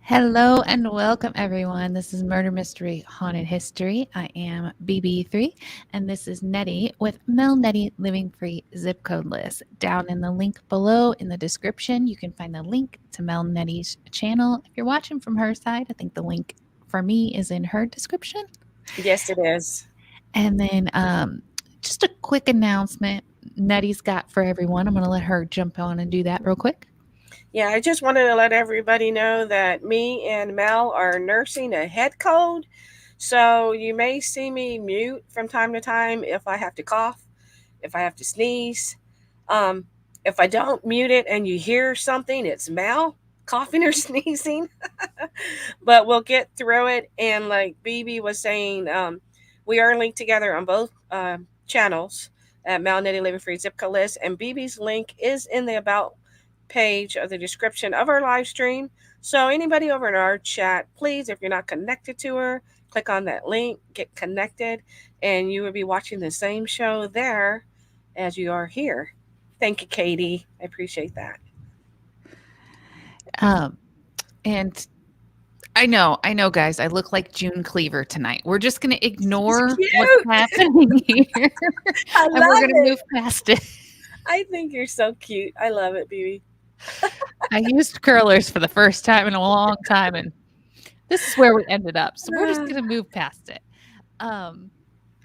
Hello and welcome, everyone. This is Murder Mystery Haunted History. I am BB3, and this is Nettie with Mel Nettie Living Free Zip Code List. Down in the link below in the description, you can find the link to Mel Nettie's channel. If you're watching from her side, I think the link for me is in her description. Yes, it is. And then just a quick announcement Nettie's got for everyone. I'm going to let her jump on and do that real quick. Yeah, I just wanted to let everybody know that me and Mel are nursing a head cold. So you may see me mute from time to time if I have to cough, if I have to sneeze. Um, if I don't mute it and you hear something, it's Mel coughing or sneezing. But we'll get through it. And like BB was saying, we are linked together on both channels at Mel Nettie Living Free Zip Code List. And BB's link is in the About page of the description of our live stream. So anybody over in our chat, please, if you're not connected to her, click on that link, get connected, and you will be watching the same show there as you are here. Thank you, Katie. I appreciate that. Um, and I know, guys. I look like June Cleaver tonight. We're just going to It's ignore what's cute. happening here, I and we're love going to it. move past it. I think you're so cute. I love it, BB. I used curlers for the first time in a long time, and this is where we ended up. So we're just going to move past it. Um,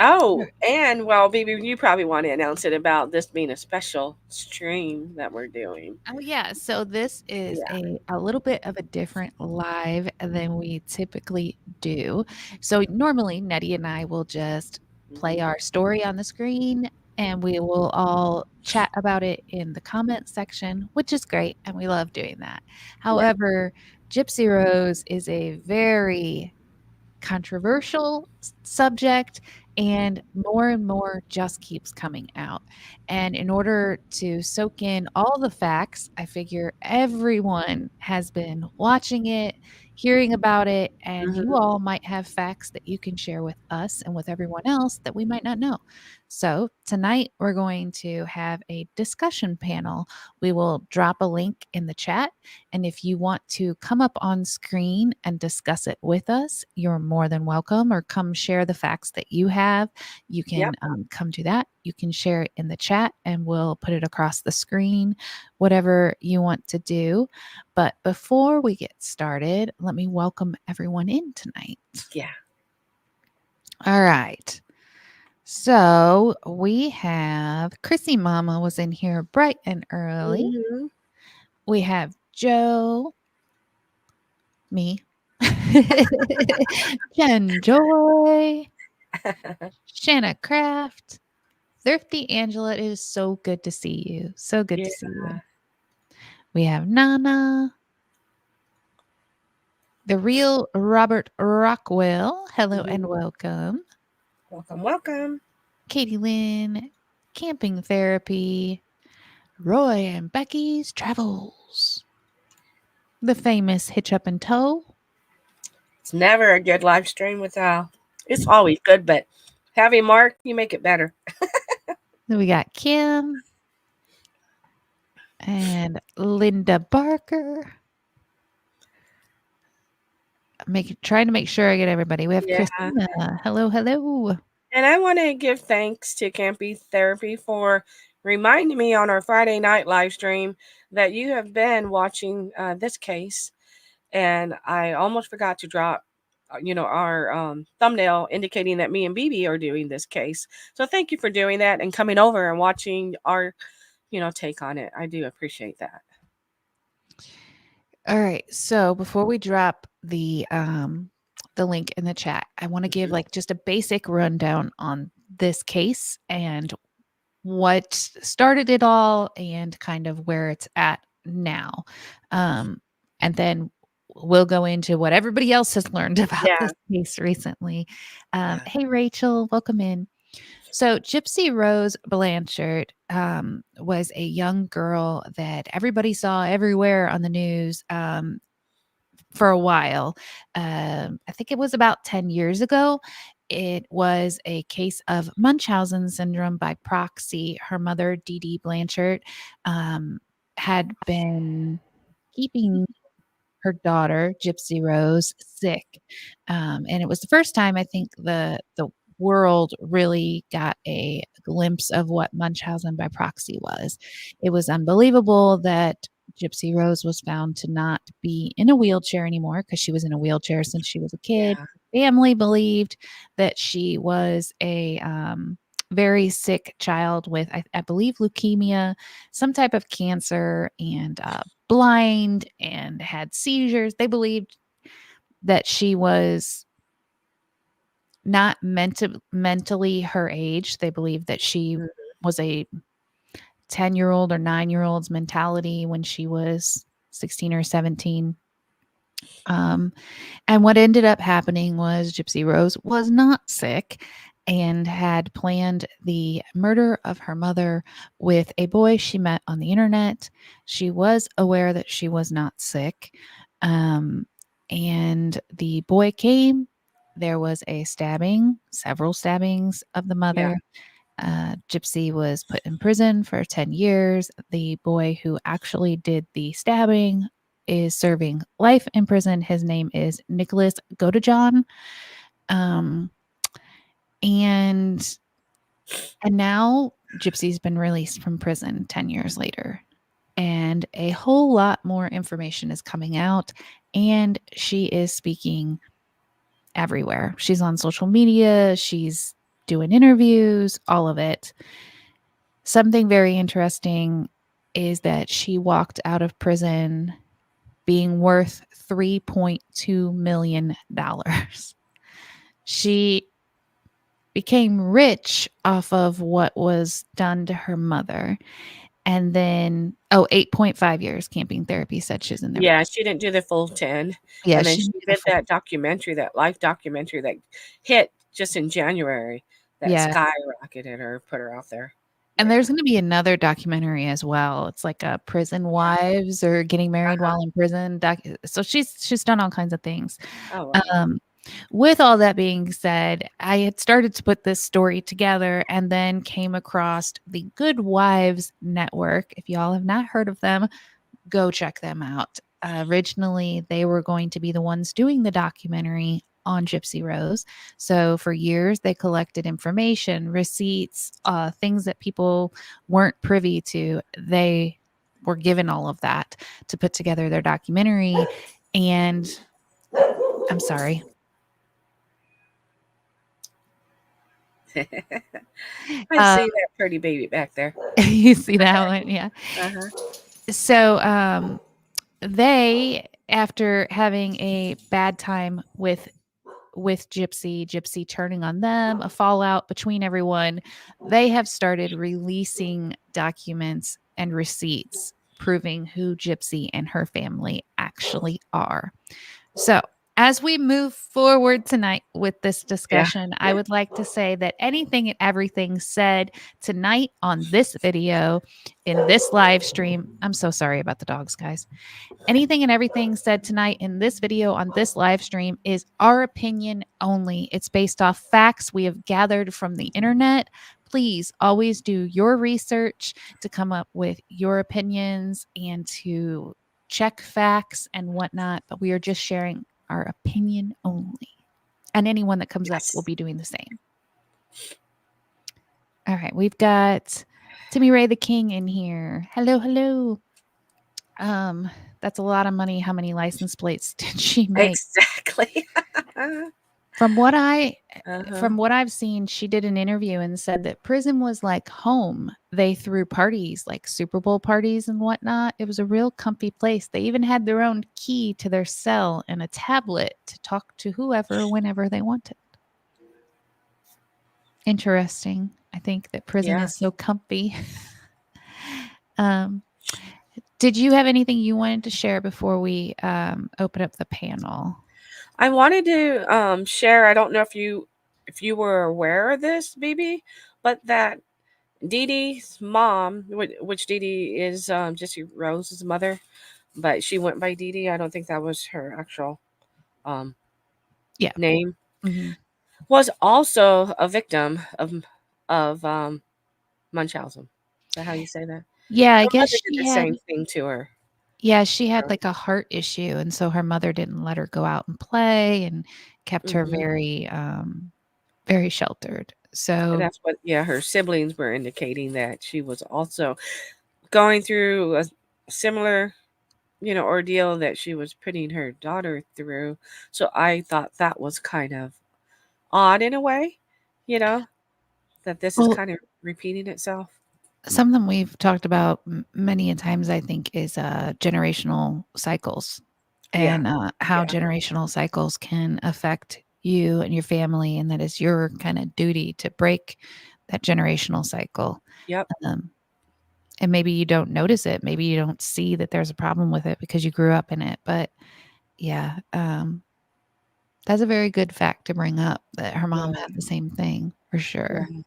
Oh, and well, BB, you probably want to announce it about this being a special stream that we're doing. oh yeah, so this is Yeah. a little bit of a different live than we typically do. So normally Nettie and I will just play Mhm. our story on the screen and we will all chat about it in the comment section, which is great and we love doing that. Yeah. However, Gypsy Rose is a very controversial subject and more just keeps coming out. And in order to soak in all the facts, I figure everyone has been watching it, hearing about it, and you Mhm. all might have facts that you can share with us and with everyone else that we might not know. So, tonight we're going to have a discussion panel. We will drop a link in the chat, and if you want to come up on screen and discuss it with us, you're more than welcome, or come share the facts that you have. You can Yep. come do that. You can share it in the chat and we'll put it across the screen, whatever you want to do. But before we get started, let me welcome everyone in tonight. Yeah. All right. So we have Chrissy Mama was in here bright and early. Mhm. We have Joe, me, Jen Joy, Shanna Craft, Thrifty Angela. It is so good to see you. So good Yeah. to see you. We have Nana, the real Robert Rockwell. Hello and Mhm. welcome. Welcome, welcome. Katie Lynn, Camping Therapy, Roy and Becky's Travels, the famous Hitch Up and Tow. It's never a good live stream without. It's always good, but having Mark, you make it better. Then we got Kim and Linda Barker. Trying to make sure I get everybody. We have Yeah. Christina. Hello, hello. And I want to give thanks to Campy Therapy for reminding me on our Friday night live stream that you have been watching this case. And I almost forgot to drop, our thumbnail indicating that me and BB are doing this case. So thank you for doing that and coming over and watching our, take on it. I do appreciate that. All right. So before we drop the link in the chat, I want to give Mhm. like just a basic rundown on this case and what started it all and kind of where it's at now. And then we'll go into what everybody else has learned about Yeah. this case recently. Hey, Rachel, welcome in. So, Gypsy Rose Blanchard was a young girl that everybody saw everywhere on the news for a while. I think it was about 10 years ago. It was a case of Munchausen syndrome by proxy. Her mother, Dee Dee Blanchard, had been keeping her daughter, Gypsy Rose, sick. And it was the first time I think the world really got a glimpse of what Munchausen by proxy was. It was unbelievable that Gypsy Rose was found to not be in a wheelchair anymore because she was in a wheelchair since she was a kid. Yeah. Family believed that she was a very sick child with, I believe, leukemia, some type of cancer, and blind and had seizures. They believed that she was not mentally her age. They believed that she Mm. was a 10-year-old or 9-year-old's mentality when she was 16 or 17. Um, and what ended up happening was Gypsy Rose was not sick and had planned the murder of her mother with a boy she met on the internet. She was aware that she was not sick. Um, and the boy came. There was a stabbing, several stabbings of the Yeah. mother. Gypsy was put in prison for 10 years. The boy who actually did the stabbing is serving life in prison. His name is Nicholas Godejohn. Um, and and now Gypsy's been released from prison 10 years later. And a whole lot more information is coming out, and she is speaking everywhere. She's on social media, she's doing interviews, all of it. Something very interesting is that she walked out of prison being worth $3.2 million. She became rich off of what was done to her mother. And then, 8.5 years camping therapy said she's in there. Yeah, she didn't do the full 10. Yeah, And then she she did the did full. that documentary, that life documentary that hit just in January that Yeah. skyrocketed her, put her out there. And Yeah. there's gonna be another documentary as well. It's like a prison wives or getting married Uh-huh. while in prison so she's done all kinds of things. Oh, wow. Um, with all that being said, I had started to put this story together and then came across the Good Wives Network. If y'all have not heard of them, go check them out. Originally, they were going to be the ones doing the documentary on Gypsy Rose. So for years, they collected information, receipts, things that people weren't privy to. They were given all of that to put together their documentary. And I'm sorry. I see that pretty baby back there. You see that one? Yeah. Uh-huh. So they, after having a bad time with Gypsy turning on them, a fallout between everyone, they have started releasing documents and receipts proving who Gypsy and her family actually are. So, as we move forward tonight with this Yeah. discussion, I would like to say that anything and everything said tonight on this video, in this live stream, I'm so sorry about the dogs, guys. Anything and everything said tonight in this video on this live stream is our opinion only. It's based off facts we have gathered from the internet. Please always do your research to come up with your opinions and to check facts and whatnot. But we are just sharing our opinion only. And anyone that comes up will Yes. be doing the same. All right, we've got Timmy Ray the King in here. Hello, hello. That's a lot of money. How many license plates did she make? Exactly. From what I Uh-huh. from what I've seen, she did an interview and said that prison was like home. They threw parties, like Super Bowl parties and whatnot. It was a real comfy place. They even had their own key to their cell and a tablet to talk to whoever whenever they wanted. Interesting. I think that prison Yeah. is so comfy. um, did you have anything you wanted to share before we open up the panel? I wanted to share, I don't know if you were aware of this, BB, but that Dee Dee's mom, which Dee Dee is Gypsy Rose's mother, but she went by Dee Dee. I don't think that was her actual um, Yeah. name. Mm-hmm. Was also a victim of Munchausen. Is that how you say that? Yeah, I Her guess mother did she the had. same thing to her. Yeah, she had, like, a heart issue, and so her mother didn't let her go out and play and kept her Mm-hmm. very, very sheltered. And So that's what, yeah, her siblings were indicating that she was also going through a similar, ordeal that she was putting her daughter through. So I thought that was kind of odd in a way, you know, that this is well, kind of repeating itself. something we've talked about many a times, I think, is, generational cycles Yeah, and, how yeah, generational cycles can affect you and your family, and that is your kinda duty to break that generational cycle. yep, Um, and maybe you don't notice it, maybe you don't see that there's a problem with it because you grew up in it, but yeah, that's a very good fact to bring up that her mom yeah, had the same thing for sure. yeah.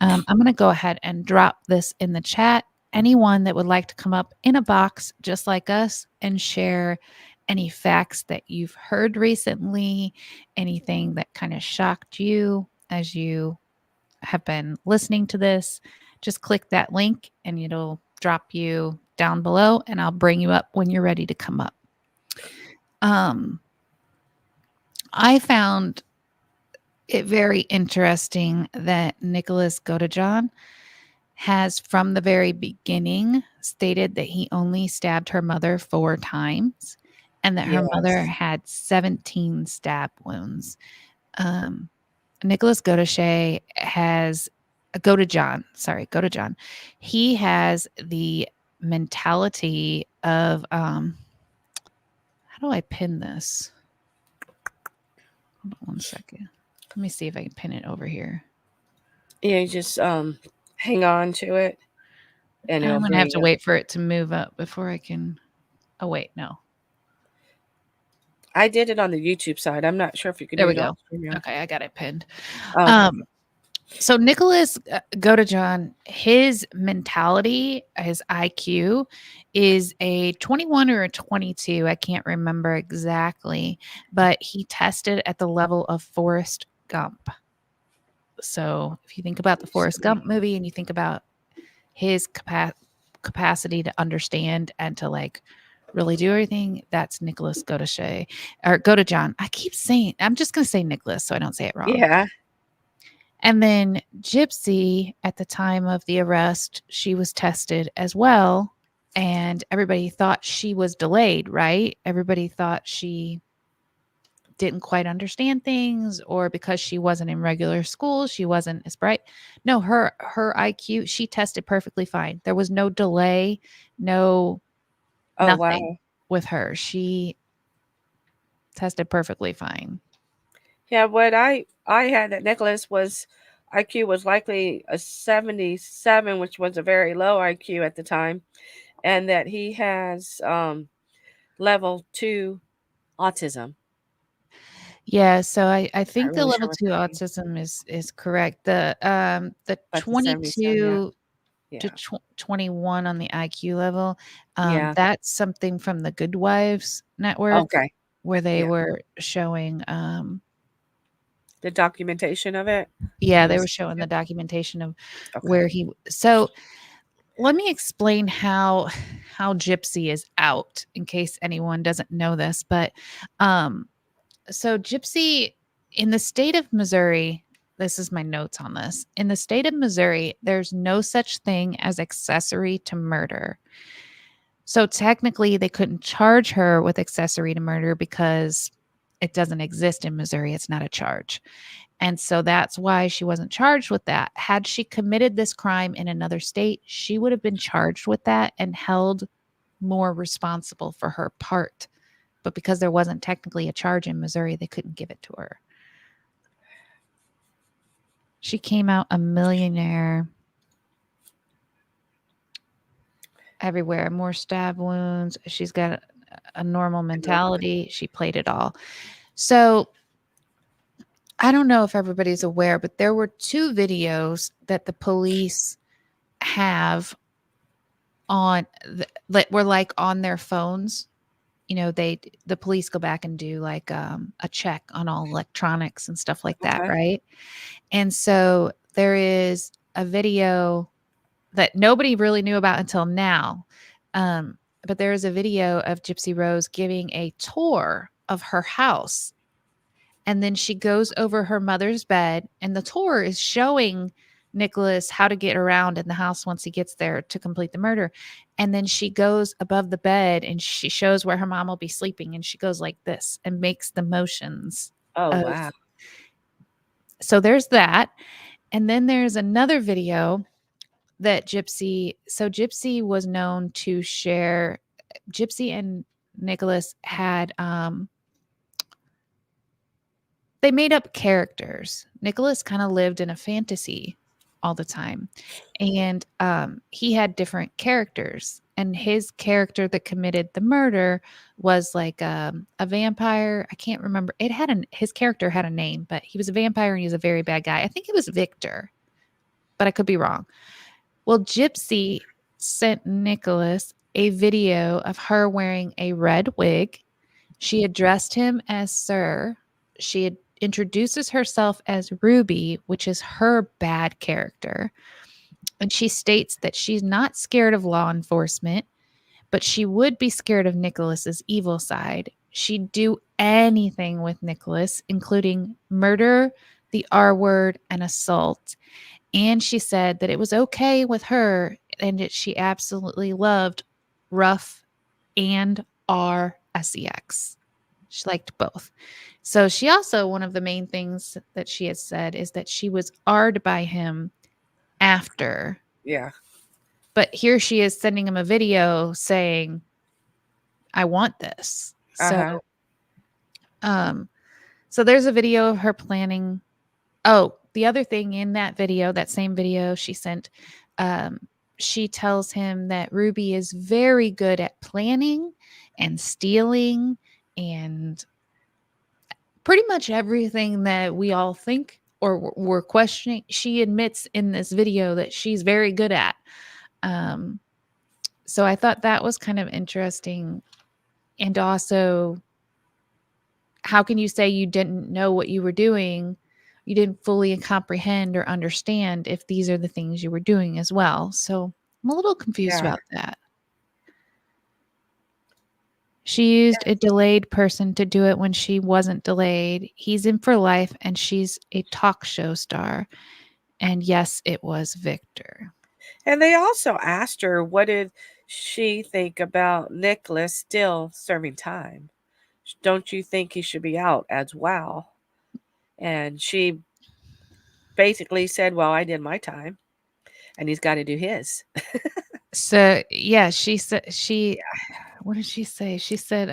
I'm going to go ahead and drop this in the chat. Anyone that would like to come up in a box just like us and share any facts that you've heard recently, anything that kind of shocked you as you have been listening to this, just click that link and it'll drop you down below and I'll bring you up when you're ready to come up. Um, I found it very interesting that Nicholas Godejohn has from the very beginning stated that he only stabbed her mother 4 times and that her mother Yes. had 17 stab wounds. Um, Nicholas Godejohn has Godejohn. He has the mentality of how do I pin this? Hold on one second. Let me see if I can pin it over here. Yeah, you just hang on to it and it'll I'm gonna have bring to up. wait for it to move up before I can. Oh wait, no. I did it on the YouTube side. I'm not sure if you can There do we it on go. StreamYard. Okay, I got it pinned. Oh, okay. Um, so Nicholas Godejohn, his mentality, his IQ is a 21 or a 22. I can't remember exactly, but he tested at the level of Forrest Gump. So if you think about the Let's Forrest see. Gump movie and you think about his capacity to understand and to like really do everything, that's Nicholas Godejohn or Godejohn. I keep saying, I'm just going to say Nicholas so I don't say it wrong. Yeah. And then Gypsy, at the time of the arrest, she was tested as well. And everybody thought she was delayed, right? Everybody thought she didn't quite understand things, or because she wasn't in regular school, she wasn't as bright. No, her IQ, she tested perfectly fine. There was no delay, no Oh, nothing wow. with her. She tested perfectly fine. Yeah, what I had that Nicholas was IQ was likely a 77, which was a very low IQ at the time, and that he has level 2 autism. Yeah, so I Not think the really sure level what 2 that means, autism is correct. The but the 77, yeah. 22 to Yeah. 21 on the IQ level, Yeah. that's something from the Good Wives network Okay. where they Yeah. were showing, The documentation of it yeah, on the they were showing the certificate. documentation of Okay. where so let me explain how Gypsy is out in case anyone doesn't know this, but, um so Gypsy in the state of Missouri, this is my notes on this. In the state of Missouri, there's no such thing as accessory to murder. So technically, they couldn't charge her with accessory to murder because it doesn't exist in Missouri. It's not a charge. And so that's why she wasn't charged with that. Had she committed this crime in another state, she would have been charged with that and held more responsible for her part. But because there wasn't technically a charge in Missouri, they couldn't give it to her. She came out a millionaire everywhere, more stab wounds. She's got a normal mentality. She played it all. So I don't know if everybody's aware, but there were 2 videos that the police have that were like on their phones. You know, the police go back and do like a check on all electronics and stuff like that, Okay. right? And so there is a video that nobody really knew about until now. Um, but there is a video of Gypsy Rose giving a tour of her house. And then she goes over her mother's bed, and the tour is showing Nicholas how to get around in the house once he gets there to complete the murder. And then she goes above the bed and she shows where her mom will be sleeping. And she goes like this and makes the motions Oh, of. wow. So there's that. And then there's another video that Gypsy was known to share. Gypsy and Nicholas had they made up characters. Nicholas kind of lived in a fantasy all the time. And he had different characters. And his character that committed the murder was like a vampire. I can't remember. His character had a name, but he was a vampire and he was a very bad guy. I think it was Victor, but I could be wrong. Well, Gypsy sent Nicholas a video of her wearing a red wig. She addressed him as Sir. She introduces herself as Ruby, which is her bad character. And she states that she's not scared of law enforcement, but she would be scared of Nicholas's evil side. She'd do anything with Nicholas, including murder, the R word, and assault. And she said that it was okay with her and that she absolutely loved rough and RSEX. She liked both. So she also, one of the main things that she has said is that she was R'd by him after. Yeah. But here she is sending him a video saying, I want this. Uh-huh. So there's a video of her planning. Oh, the other thing in that video, that same video she sent, she tells him that Ruby is very good at planning and stealing and pretty much everything that we all think or we're questioning. She admits in this video that she's very good at. So I thought that was kind of interesting. And also, how can you say you didn't know what you were doing? You didn't fully comprehend or understand if these are the things you were doing as well. So I'm a little confused about that. She used a delayed person to do it when she wasn't delayed. He's in for life and she's a talk show star. And yes, it was Victor. And they also asked her, what did she think about Nicholas still serving time? Don't you think he should be out as well? And she basically said, well, I did my time and he's got to do his. So, yeah, she said, what did she say? She said,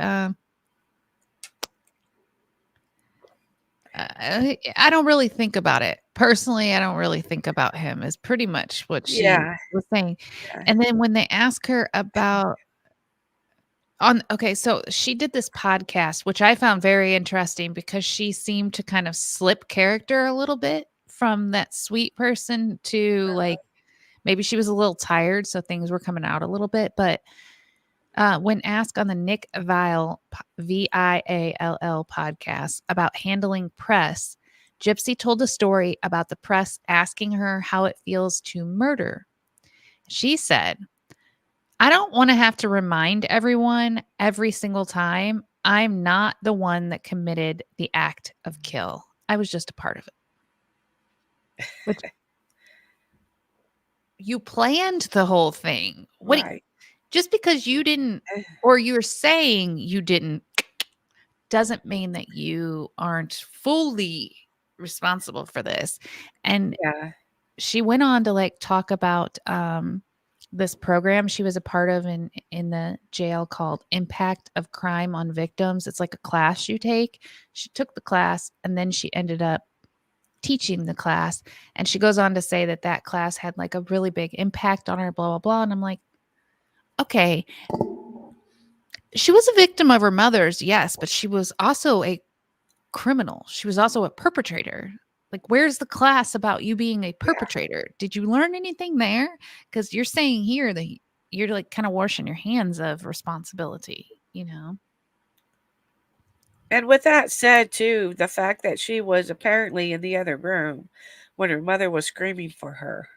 I don't really think about it. Personally, I don't really think about him is pretty much what she was saying. Yeah. And then when they ask her about so she did this podcast, which I found very interesting because she seemed to kind of slip character a little bit from that sweet person to like, maybe she was a little tired. So things were coming out a little bit, but when asked on the Nick Viall, Viall podcast about handling press, Gypsy told a story about the press asking her how it feels to murder. She said, I don't want to have to remind everyone every single time I'm not the one that committed the act of kill. I was just a part of it. Which, you planned the whole thing. Right. Just because you didn't, or you're saying you didn't, doesn't mean that you aren't fully responsible for this. And she went on to like talk about this program she was a part of in the jail called Impact of Crime on Victims. It's like a class you take. She took the class and then she ended up teaching the class. And she goes on to say that that class had like a really big impact on her, blah, blah, blah. And I'm like, okay, she was a victim of her mother's, yes, but she was also a criminal. She was also a perpetrator. Like, where's the class about you being a perpetrator? Did you learn anything there? Because you're saying here that you're like kind of washing your hands of responsibility, you know? And with that said, too, the fact that she was apparently in the other room when her mother was screaming for her,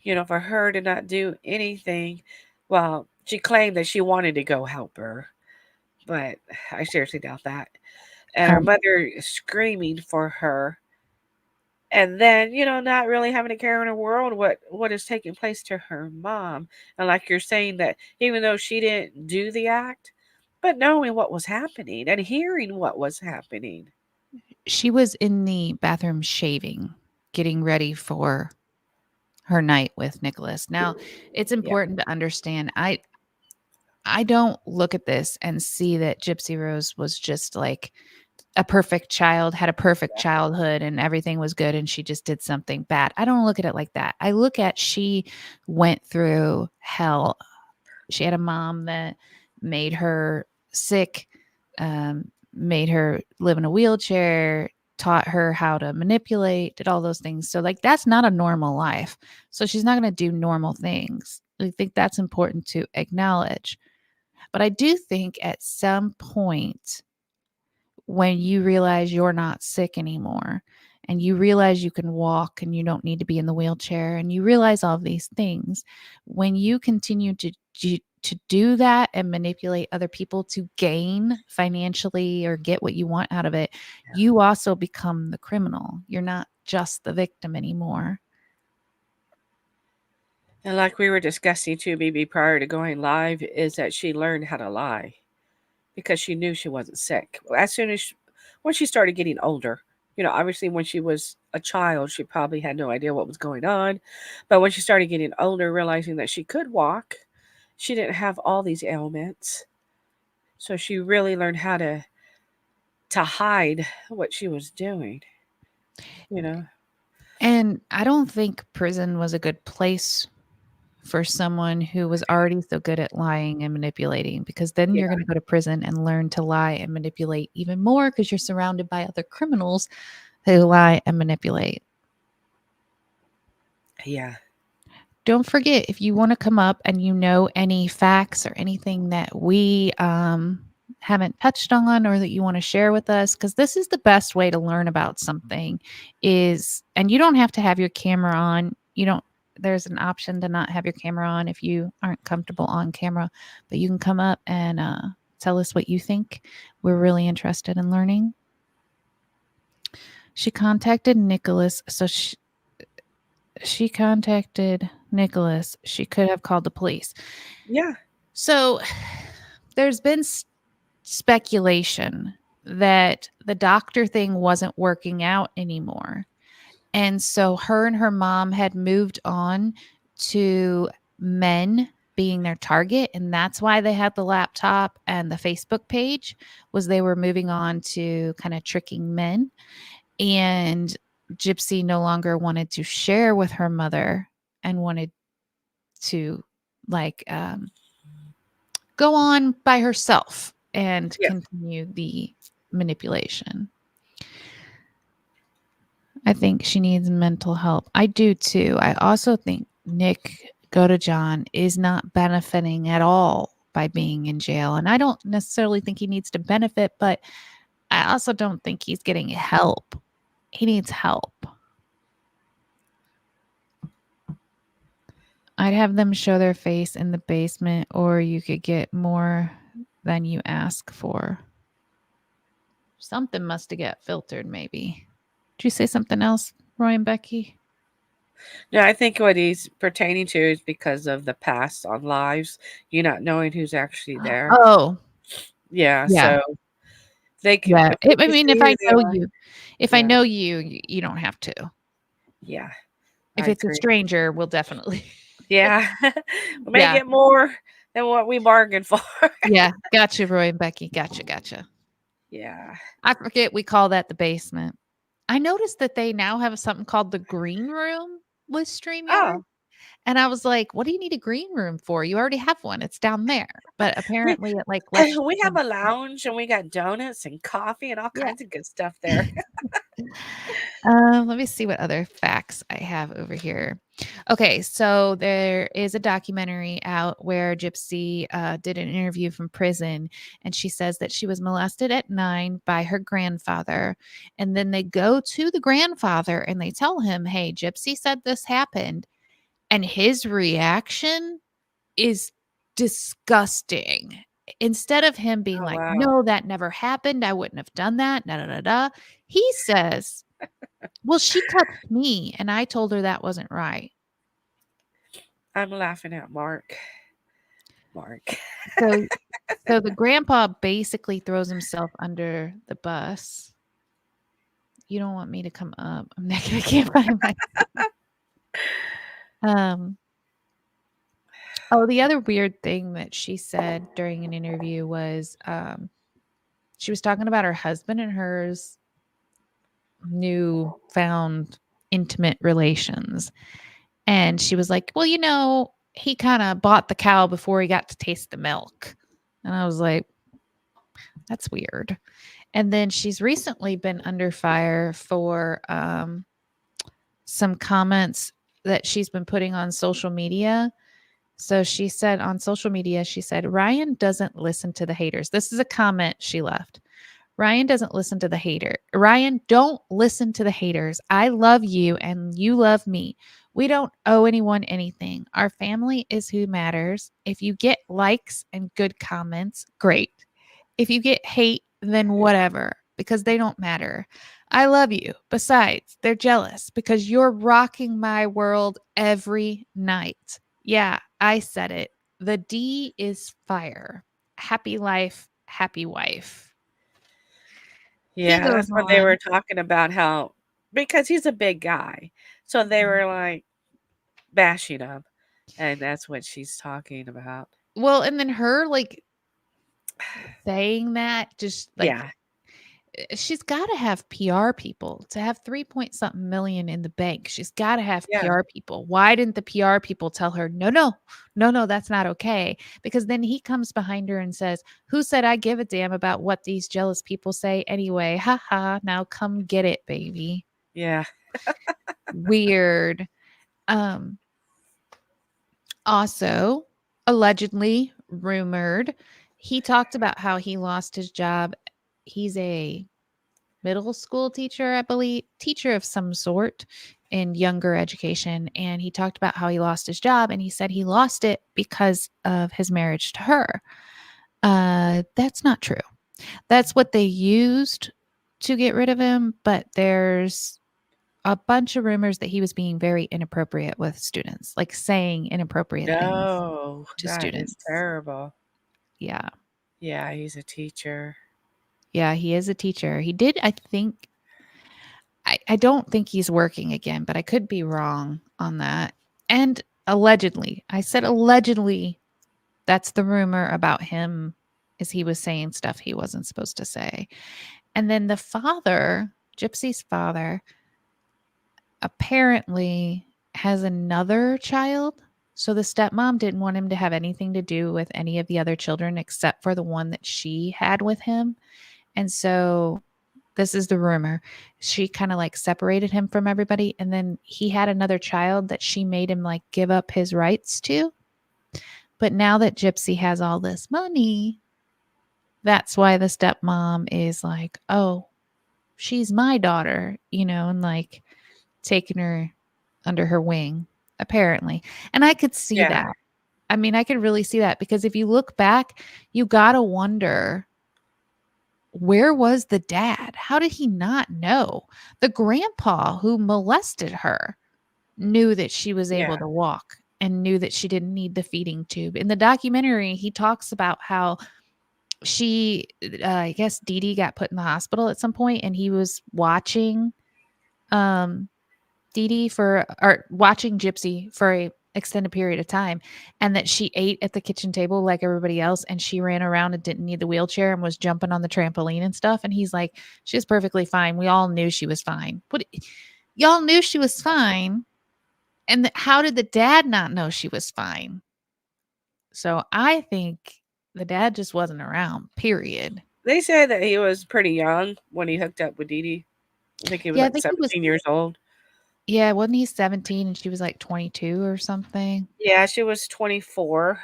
you know, for her to not do anything. Well, She claimed that she wanted to go help her, but I seriously doubt that. And her Um, mother screaming for her, and then not really having a care in the world what is taking place to her mom. And like you're saying, that even though she didn't do the act, but knowing what was happening and hearing what was happening. she was in the bathroom shaving, getting ready for her night with Nicholas. Now, it's Yeah, important to understand. I don't look at this and see that Gypsy Rose was just like a perfect child, had a perfect childhood and everything was good and she just did something bad. I don't look at it like that. I look at she went through hell. She had a mom that made her sick, made her live in a wheelchair, taught her how to manipulate, did all those things. So, like, that's not a normal life. So, she's not going to do normal things. I think that's important to acknowledge. But I do think at some point, when you realize you're not sick anymore and you realize you can walk and you don't need to be in the wheelchair and you realize all of these things, when you continue to do that and manipulate other people to gain financially or get what you want out of it, you also become the criminal. You're not just the victim anymore. and like we were discussing too, BB, prior to going live, is that she learned how to lie because she knew she wasn't sick. As soon as when she started getting older, obviously when she was a child, she probably had no idea what was going on. But when she started getting older, realizing that she could walk, she didn't have all these ailments. So she really learned how to hide what she was doing, you know. And I don't think prison was a good place for someone who was already so good at lying and manipulating, because then Yeah. you're going to go to prison and learn to lie and manipulate even more because you're surrounded by other criminals who lie and manipulate. Yeah. Don't forget, if you want to come up and you know any facts or anything that we haven't touched on or that you want to share with us, because this is the best way to learn about something is, and you don't have to have your camera on. You don't, there's an option to not have your camera on if you aren't comfortable on camera, but you can come up and tell us what you think. We're really interested in learning. She contacted Nicholas. So she contacted Nicholas. She could have called the police. Yeah. So there's been speculation that the doctor thing wasn't working out anymore. And so her and her mom had moved on to men being their target, and that's why they had the laptop and the Facebook page, was they were moving on to kind of tricking men. And Gypsy no longer wanted to share with her mother and wanted to like go on by herself and Yeah. continue the manipulation. I think she needs mental help. I do too. I also think Nick Godejohn is not benefiting at all by being in jail. And I don't necessarily think he needs to benefit, but I also don't think he's getting help. He needs help. I'd have them show their face in the basement, or you could get more than you ask for. Something must have got filtered, maybe. Did you say something else, Roy and Becky? No, I think what he's pertaining to is because of the past on lives, you not knowing who's actually there. Oh, Yeah, yeah. so they could Yeah. if they I could mean, see who they are. if I Yeah, know you, you don't have to. yeah, If I it's a agree. stranger, we'll definitely. Yeah, we may Yeah. get more than what we bargained for. Yeah. Gotcha, Roy and Becky. Gotcha. Gotcha. Yeah. I forget we call that the basement. I noticed that they now have something called the green room with StreamYard. Oh, And I was like, what do you need a green room for? You already have one. It's down there. But we apparently it like lets we have you. a lounge and we got donuts and coffee and all Yeah. kinds of good stuff there. Let me see what other facts I have over here. Okay, so there is a documentary out where Gypsy did an interview from prison, and she says that she was molested at 9 by her grandfather. And then they go to the grandfather and they tell him, hey, Gypsy said this happened. And his reaction is disgusting. Instead of him being Oh like, wow. "No, that never happened. I wouldn't have done that." Da da da da. He says, "Well, she touched me and I told her that wasn't right." I'm laughing at Mark. Mark. So so the grandpa basically throws himself under the bus. You don't want me to come up. I'm not I can't find my um oh, the other weird thing that she said during an interview was she was talking about her husband and hers newfound intimate relations. And she was like, "Well, he kind of bought the cow before he got to taste the milk." And I was like, "That's weird." And then she's recently been under fire for some comments that she's been putting on social media. So she said on social media, she said, "Ryan doesn't listen to the haters." This is a comment she left. "Ryan doesn't listen to the hater. Ryan, don't listen to the haters. I love you and you love me. We don't owe anyone anything. Our family is who matters. If you get likes and good comments, great. If you get hate, then whatever, because they don't matter. I love you. Besides, they're jealous because you're rocking my world every night. Yeah, I said it. The D is fire. Happy life, happy wife." He Yeah, goes that's what they were on. talking about how because he's a big guy. So they Mhm. were like bashing him. And that's what she's talking about. Well, and then her, like, saying that just, like, Yeah. she's gotta have PR people to have 3 point something million in the bank. She's gotta have Yeah. PR people. Why didn't the PR people tell her, "No, no, no, no, that's not okay?" Because then he comes behind her and says, "Who said I give a damn about what these jealous people say anyway? Ha ha, now come get it, baby." Yeah. Weird. Um Also, allegedly, rumored, he talked about how he lost his job. He's a middle school teacher, I believe, teacher of some sort in younger education. And he talked about how he lost his job and he said he lost it because of his marriage to her. That's not true. That's what they used to get rid of him, but there's a bunch of rumors that he was being very inappropriate with students, like saying inappropriate things No, to that is students. terrible. Yeah. Yeah, he's a teacher. Yeah, he is a teacher. He did, I think, I don't think he's working again, but I could be wrong on that. And allegedly, I said allegedly, that's the rumor about him is he was saying stuff he wasn't supposed to say. And then the father, Gypsy's father, apparently has another child. So the stepmom didn't want him to have anything to do with any of the other children except for the one that she had with him. And so this is the rumor. She kind of like separated him from everybody. And then he had another child that she made him like give up his rights to. But now that Gypsy has all this money, that's why the stepmom is like, "Oh, she's my daughter," and like taking her under her wing, apparently. And I could see Yeah. that. I mean, I could really see that because if you look back, you got to wonder, where was the dad? How did he not know? The grandpa who molested her knew that she was able Yeah. to walk and knew that she didn't need the feeding tube. In the documentary, he talks about how I guess Dee Dee got put in the hospital at some point and he was watching um Dee Dee or watching Gypsy for a extended period of time, and that she ate at the kitchen table like everybody else, and she ran around and didn't need the wheelchair and was jumping on the trampoline and stuff, and he's like, "She was perfectly fine. We all knew she was fine." What, y'all knew she was fine, and how did the dad not know she was fine? So I think the dad just wasn't around, period. They say that he was pretty young when he hooked up with Dee Dee. I think he was Yeah, I like think he was 17 years old. yeah, wasn't he 17 and she was like 22 or something? Yeah, she was 24.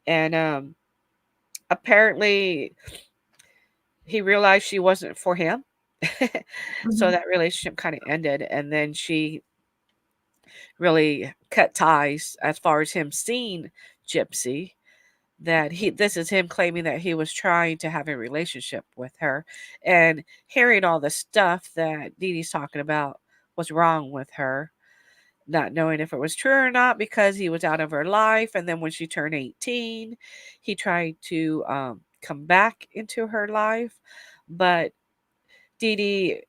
And apparently he realized she wasn't for him. So Mhm. that relationship kind of ended. And then she really cut ties as far as him seeing Gypsy. that this is him claiming that he was trying to have a relationship with her, and hearing all the stuff that Dee Dee's talking about was wrong with her, not knowing if it was true or not because he was out of her life. And then when she turned 18, he tried to come back into her life. But Dee Dee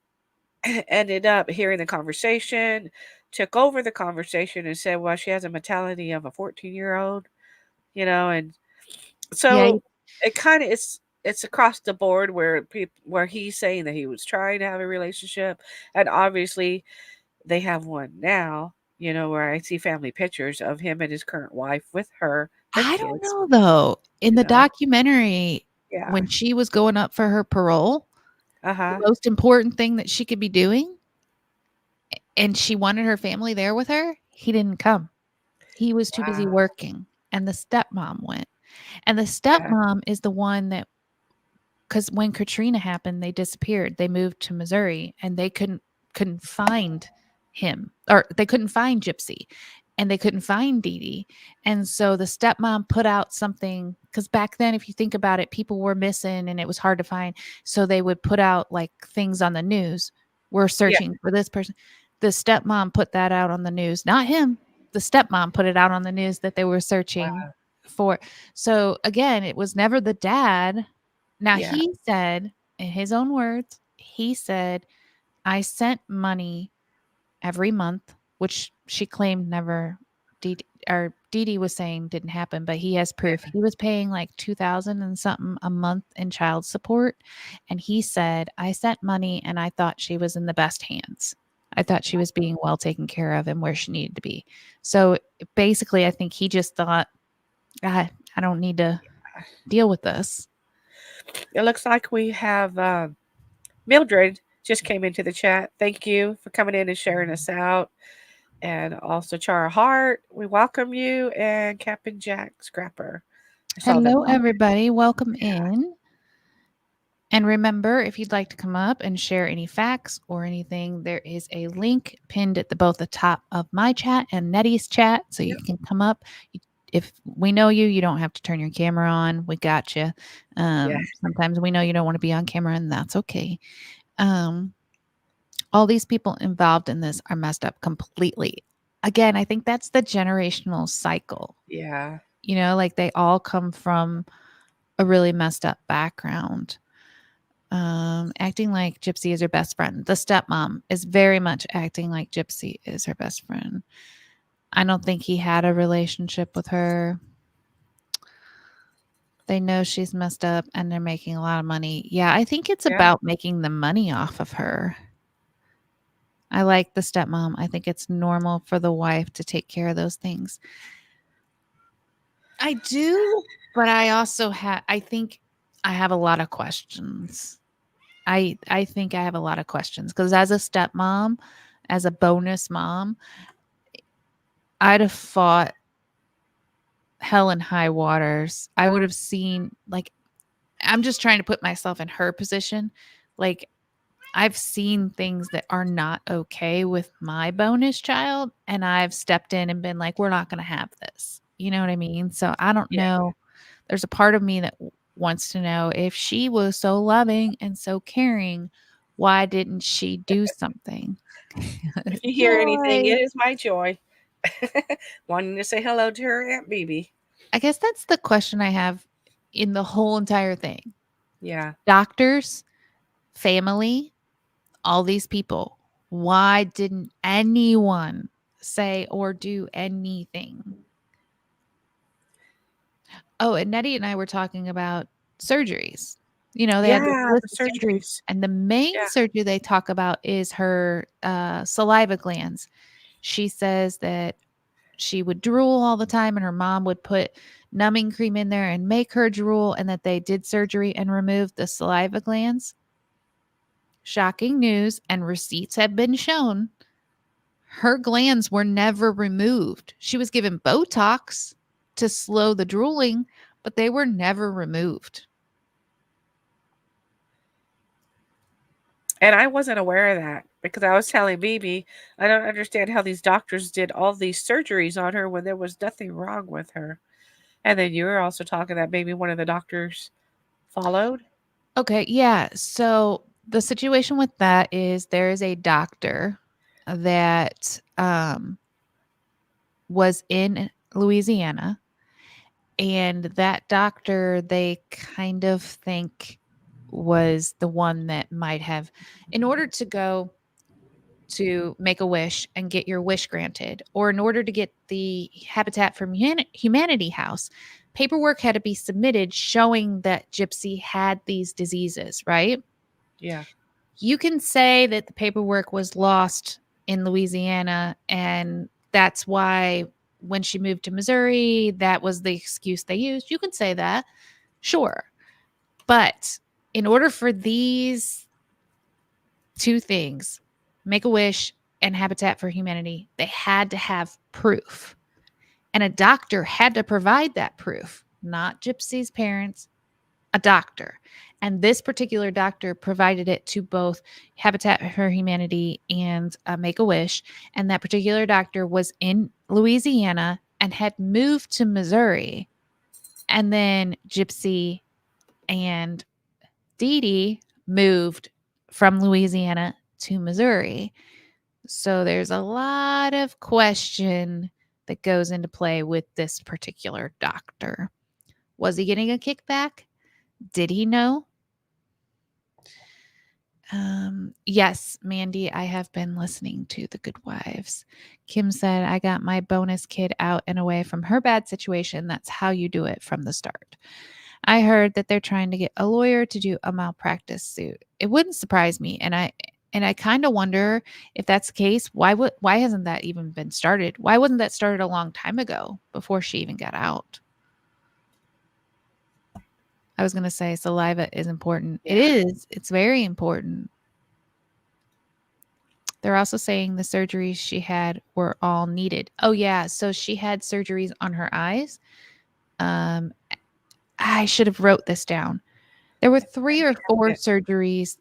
ended up hearing the conversation, took over the conversation, and said, well, she has a mentality of a 14-year-old, and Yeah. so it kind of it's across the board where people where he's saying that he was trying to have a relationship, and obviously they have one now. Where I see family pictures of him and his current wife with her I don't kids. know though. In You the know, documentary, yeah, when she was going up for her parole, uh the huh, most important thing that she could be doing, and she wanted her family there with her, he didn't come. He was too busy wow, working, and the stepmom went. And the yeah, stepmom is the one that, because when Katrina happened, they disappeared. They moved to Missouri, and they couldn't find him, or they couldn't find Gypsy, and they couldn't find Dee Dee. And so the stepmom put out something, because back then, if you think about it, people were missing and it was hard to find. So they would put out like things on the news. We're yeah, searching for this person. The stepmom put that out on the news, not him. The stepmom put it out on the news that they were searching wow, for. So again, it was never the dad. Now yeah, he said, in his own words, he said, "I sent money every month," which she claimed never Dee Dee was saying didn't happen, but he has proof. yeah. He was paying like 2,000 and something a month in child support, and he said, "I sent money and I thought she was in the best hands. I thought she was being well taken care of and where she needed to be." So basically, I think he just thought, I don't need to deal with this." It looks like we have Mildred just came into the chat. Thank you for coming in and sharing us out. And also Chara Hart, we welcome you, and Captain Jack Scrapper. I saw them Hello, all. everybody. Welcome in. And remember, if you'd like to come up and share any facts or anything, there is a link pinned at both the top of my chat and Nettie's chat, so you Yep. can come up. If we know you, you don't have to turn your camera on. We got you. Yeah. Sometimes we know you don't want to be on camera, and that's okay. Um, all these people involved in this are messed up completely. Again, I think that's the generational cycle. Yeah. Like they all come from a really messed up background. Acting like Gypsy is her best friend. The stepmom is very much acting like Gypsy is her best friend. I don't think he had a relationship with her. They know she's messed up and they're making a lot of money. Yeah, I think it's Yeah. about making the money off of her. I like the stepmom. I think it's normal for the wife to take care of those things. I do, but I also I think I have a lot of questions. I think I have a lot of questions because as a stepmom, as a bonus mom, I'd have fought hell and high waters. I would have seen like I'm just trying to put myself in her position. Like I've seen things that are not okay with my bonus child, and I've stepped in and been like, we're not going to have this. You know what I mean? So I don't Yeah. know. There's a part of me that wants to know if she was so loving and so caring, why didn't she do something? If you hear anything, Joy. it is my joy. Wanting to say hello to her Aunt BB. I guess that's the question I have in the whole entire thing. Yeah. Doctors, family, all these people. Why didn't anyone say or do anything? Oh, and Nettie and I were talking about surgeries. They had this Yeah. list The of surgeries, surgeries. and the main Yeah. surgery they talk about is her saliva glands. She says that she would drool all the time, and her mom would put numbing cream in there and make her drool, and that they did surgery and removed the saliva glands. Shocking news, and receipts have been shown. Her glands were never removed. She was given Botox to slow the drooling, but they were never removed. And I wasn't aware of that because I was telling BB, I don't understand how these doctors did all these surgeries on her when there was nothing wrong with her. And then you were also talking that maybe one of the doctors followed. Okay, yeah. So the situation with that is there is a doctor that was in Louisiana, and that doctor they kind of think was the one that might have, in order to go to make a wish and get your wish granted, or in order to get the Habitat for Humanity house, paperwork had to be submitted showing that Gypsy had these diseases, right? Yeah. You can say that the paperwork was lost in Louisiana, and that's why when she moved to Missouri, that was the excuse they used. You can say that, sure. But in order for these two things, Make a Wish and Habitat for Humanity, they had to have proof. And a doctor had to provide that proof, not Gypsy's parents, a doctor. And this particular doctor provided it to both Habitat for Humanity and Make a Wish. And that particular doctor was in Louisiana and had moved to Missouri. And then Gypsy and Dee Dee moved from Louisiana to Missouri. So there's a lot of question that goes into play with this particular doctor. Was he getting a kickback? Did he know? Yes, Mandy, I have been listening to The Good Wives. Kim said, I got my bonus kid out and away from her bad situation. That's how you do it from the start. I heard that they're trying to get a lawyer to do a malpractice suit. It wouldn't surprise me, and I kind of wonder if that's the case. Why hasn't that even been started? Why wasn't that started a long time ago before she even got out? I was going to say saliva is important. Yeah. It is. It's very important. They're also saying the surgeries she had were all needed. Oh yeah, so she had surgeries on her eyes. Um, I should have wrote this down. There were three or four surgeries,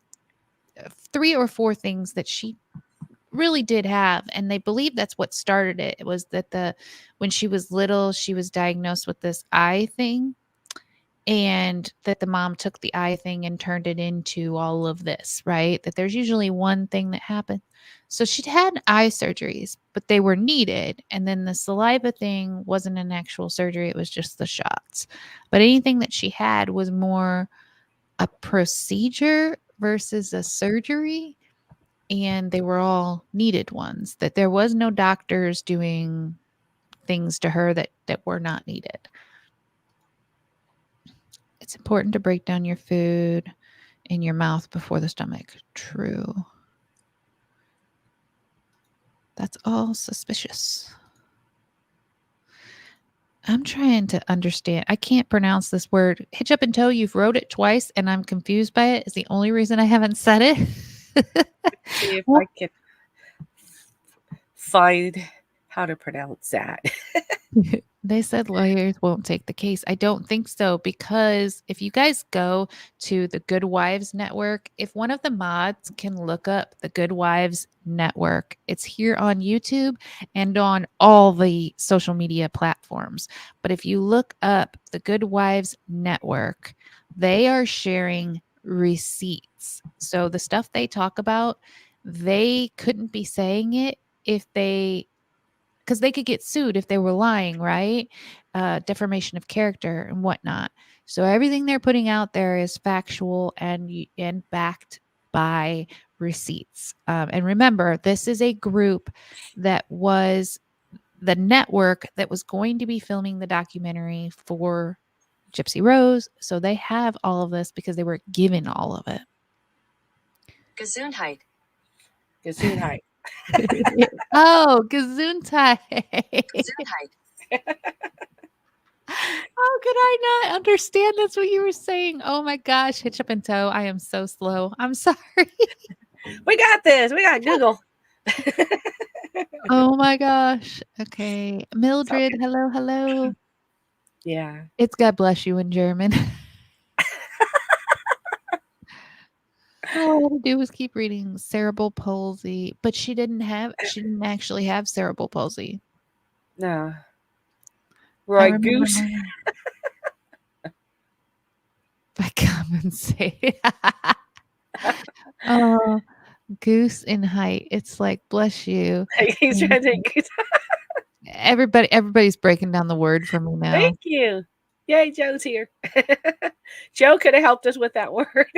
three or four things that she really did have, and they believe that's what started it. It was that when she was little, she was diagnosed with this eye thing, and that the mom took the eye thing and turned it into all of this, right? That there's usually one thing that happened. So she'd had eye surgeries, but they were needed. And then the saliva thing wasn't an actual surgery, it was just the shots. But anything that she had was more a procedure versus a surgery. And they were all needed ones, that there was no doctors doing things to her that were not needed. It's important to break down your food in your mouth before the stomach. True. That's all suspicious. I'm trying to understand. I can't pronounce this word. Hitch up and toe, you've wrote it twice and I'm confused by it. It's the only reason I haven't said it. See if I can find how to pronounce that. They said lawyers won't take the case. I don't think so, because if you guys go to the Good Wives Network, if one of the mods can look up the Good Wives Network, it's here on YouTube and on all the social media platforms. But if you look up the Good Wives Network, they are sharing receipts. So the stuff they talk about, they couldn't be saying it because they could get sued if they were lying, right? Defamation of character and whatnot. So everything they're putting out there is factual and backed by receipts. And remember, this is a group that was the network that was going to be filming the documentary for Gypsy Rose. So they have all of this because they were given all of it. Gesundheit. Gesundheit. Oh, Gesundheit. Gesundheit. How could I not understand that's what you were saying? Oh my gosh, hitch up and toe. I am so slow. I'm sorry. We got this. We got Google. Oh my gosh. Okay. Mildred, hello, hello. Yeah. It's God bless you in German. All I had to do was keep reading cerebral palsy, but she didn't actually have cerebral palsy. No. I Roy remember Goose. learning by compensate. Oh, goose in height. It's like, bless you. He's And trying to everybody's breaking down the word for me now. thank you. Yay, Joe's here. Joe could have helped us with that word.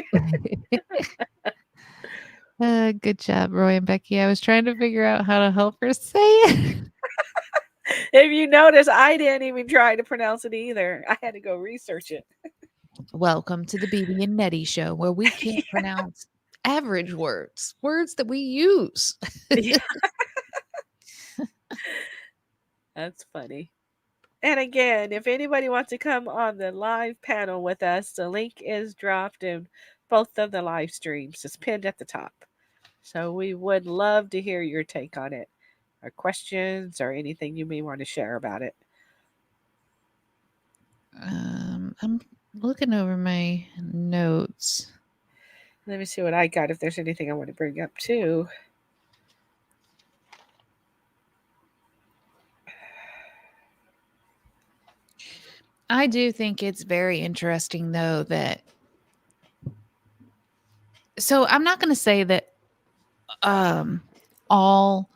Good job, Roy and Becky. I was trying to figure out how to help her say it. If you notice, I didn't even try to pronounce it either. I had to go research it. Welcome to the BB and Nettie show, where we can't pronounce average words that we use. Yeah, that's funny. And again, if anybody wants to come on the live panel with us, the link is dropped in both of the live streams. It's pinned at the top. So we would love to hear your take on it, or questions, or anything you may want to share about it. I'm looking over my notes. Let me see what I got, if there's anything I want to bring up too. I do think it's very interesting, though, that so I'm not going to say that all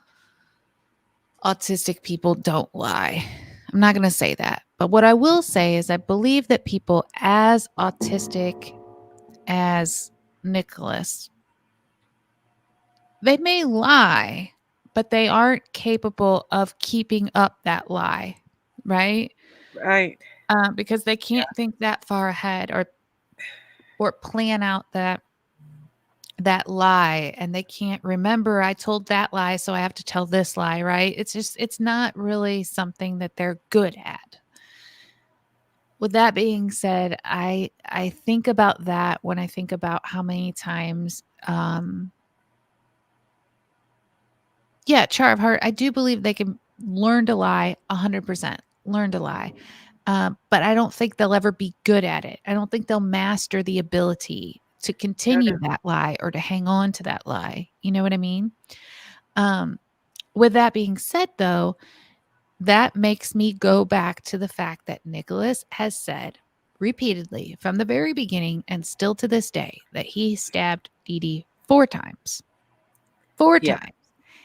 autistic people don't lie. I'm not going to say that. But what I will say is I believe that people as autistic as Nicholas, they may lie, but they aren't capable of keeping up that lie, right? Right. Because they can't think that far ahead or plan out that lie, and they can't remember I told that lie, so I have to tell this lie, right? It's not really something that they're good at. With that being said, I think about that when I think about how many times Char of Heart, I do believe they can learn to lie 100%, learn to lie. But I don't think they'll ever be good at it. I don't think they'll master the ability to continue that lie or to hang on to that lie. You know what I mean? With that being said, though, that makes me go back to the fact that Nicholas has said repeatedly from the very beginning and still to this day that he stabbed Dee Dee 4 times. 4 times.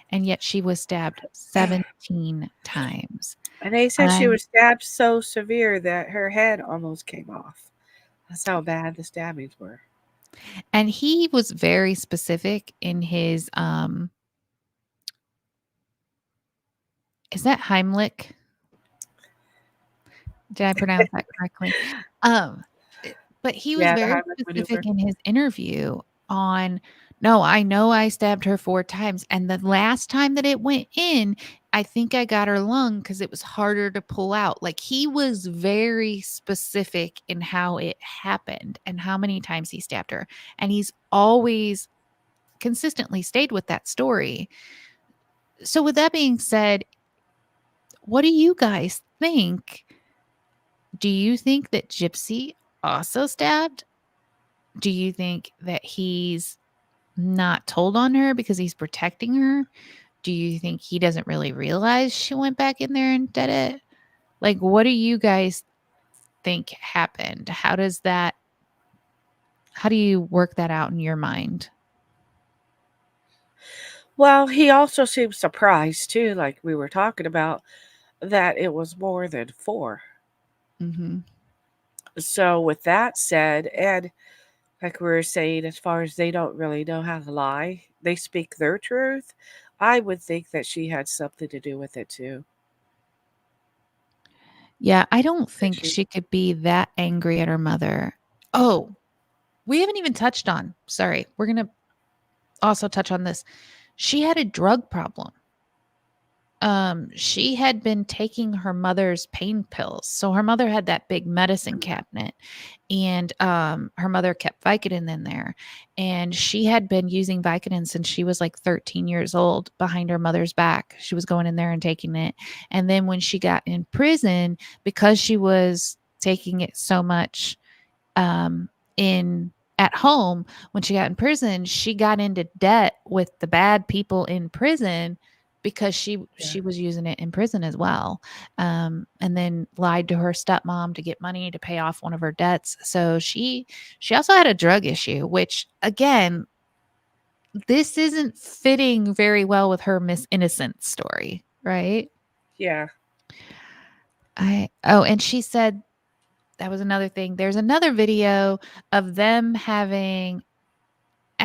And yet she was stabbed 17 times. And they said she was stabbed so severe that her head almost came off. That's how bad the stabbings were. And he was very specific in his is that Heimlich? Did I pronounce that correctly? But he was very specific in his interview on, no, I know I stabbed her 4 times. And the last time that it went in, I think I got her lung because it was harder to pull out. Like, he was very specific in how it happened and how many times he stabbed her. And he's always consistently stayed with that story. So with that being said, what do you guys think? Do you think that Gypsy also stabbed? Do you think that he's not told on her because he's protecting her? Do you think he doesn't really realize she went back in there and did it? Like, what do you guys think happened? How do you work that out in your mind? Well, he also seemed surprised too, like we were talking about, that it was more than 4. Mm-hmm. So with that said, and like we were saying, as far as they don't really know how to lie, they speak their truth. I would think that she had something to do with it too. Yeah, I don't think she could be that angry at her mother. Oh, we haven't even touched on, sorry, we're going to also touch on this. She had a drug problem. She had been taking her mother's pain pills. So her mother had that big medicine cabinet, and her mother kept Vicodin in there, and she had been using Vicodin since she was like 13 years old behind her mother's back. She was going in there and taking it. And then when she got in prison, because she was taking it so much at home, when she got in prison, she got into debt with the bad people in prison because she was using it in prison as well, and then lied to her stepmom to get money to pay off one of her debts. So she also had a drug issue, which again, this isn't fitting very well with her Miss Innocent story, right? Yeah. And she said that was another thing. There's another video of them having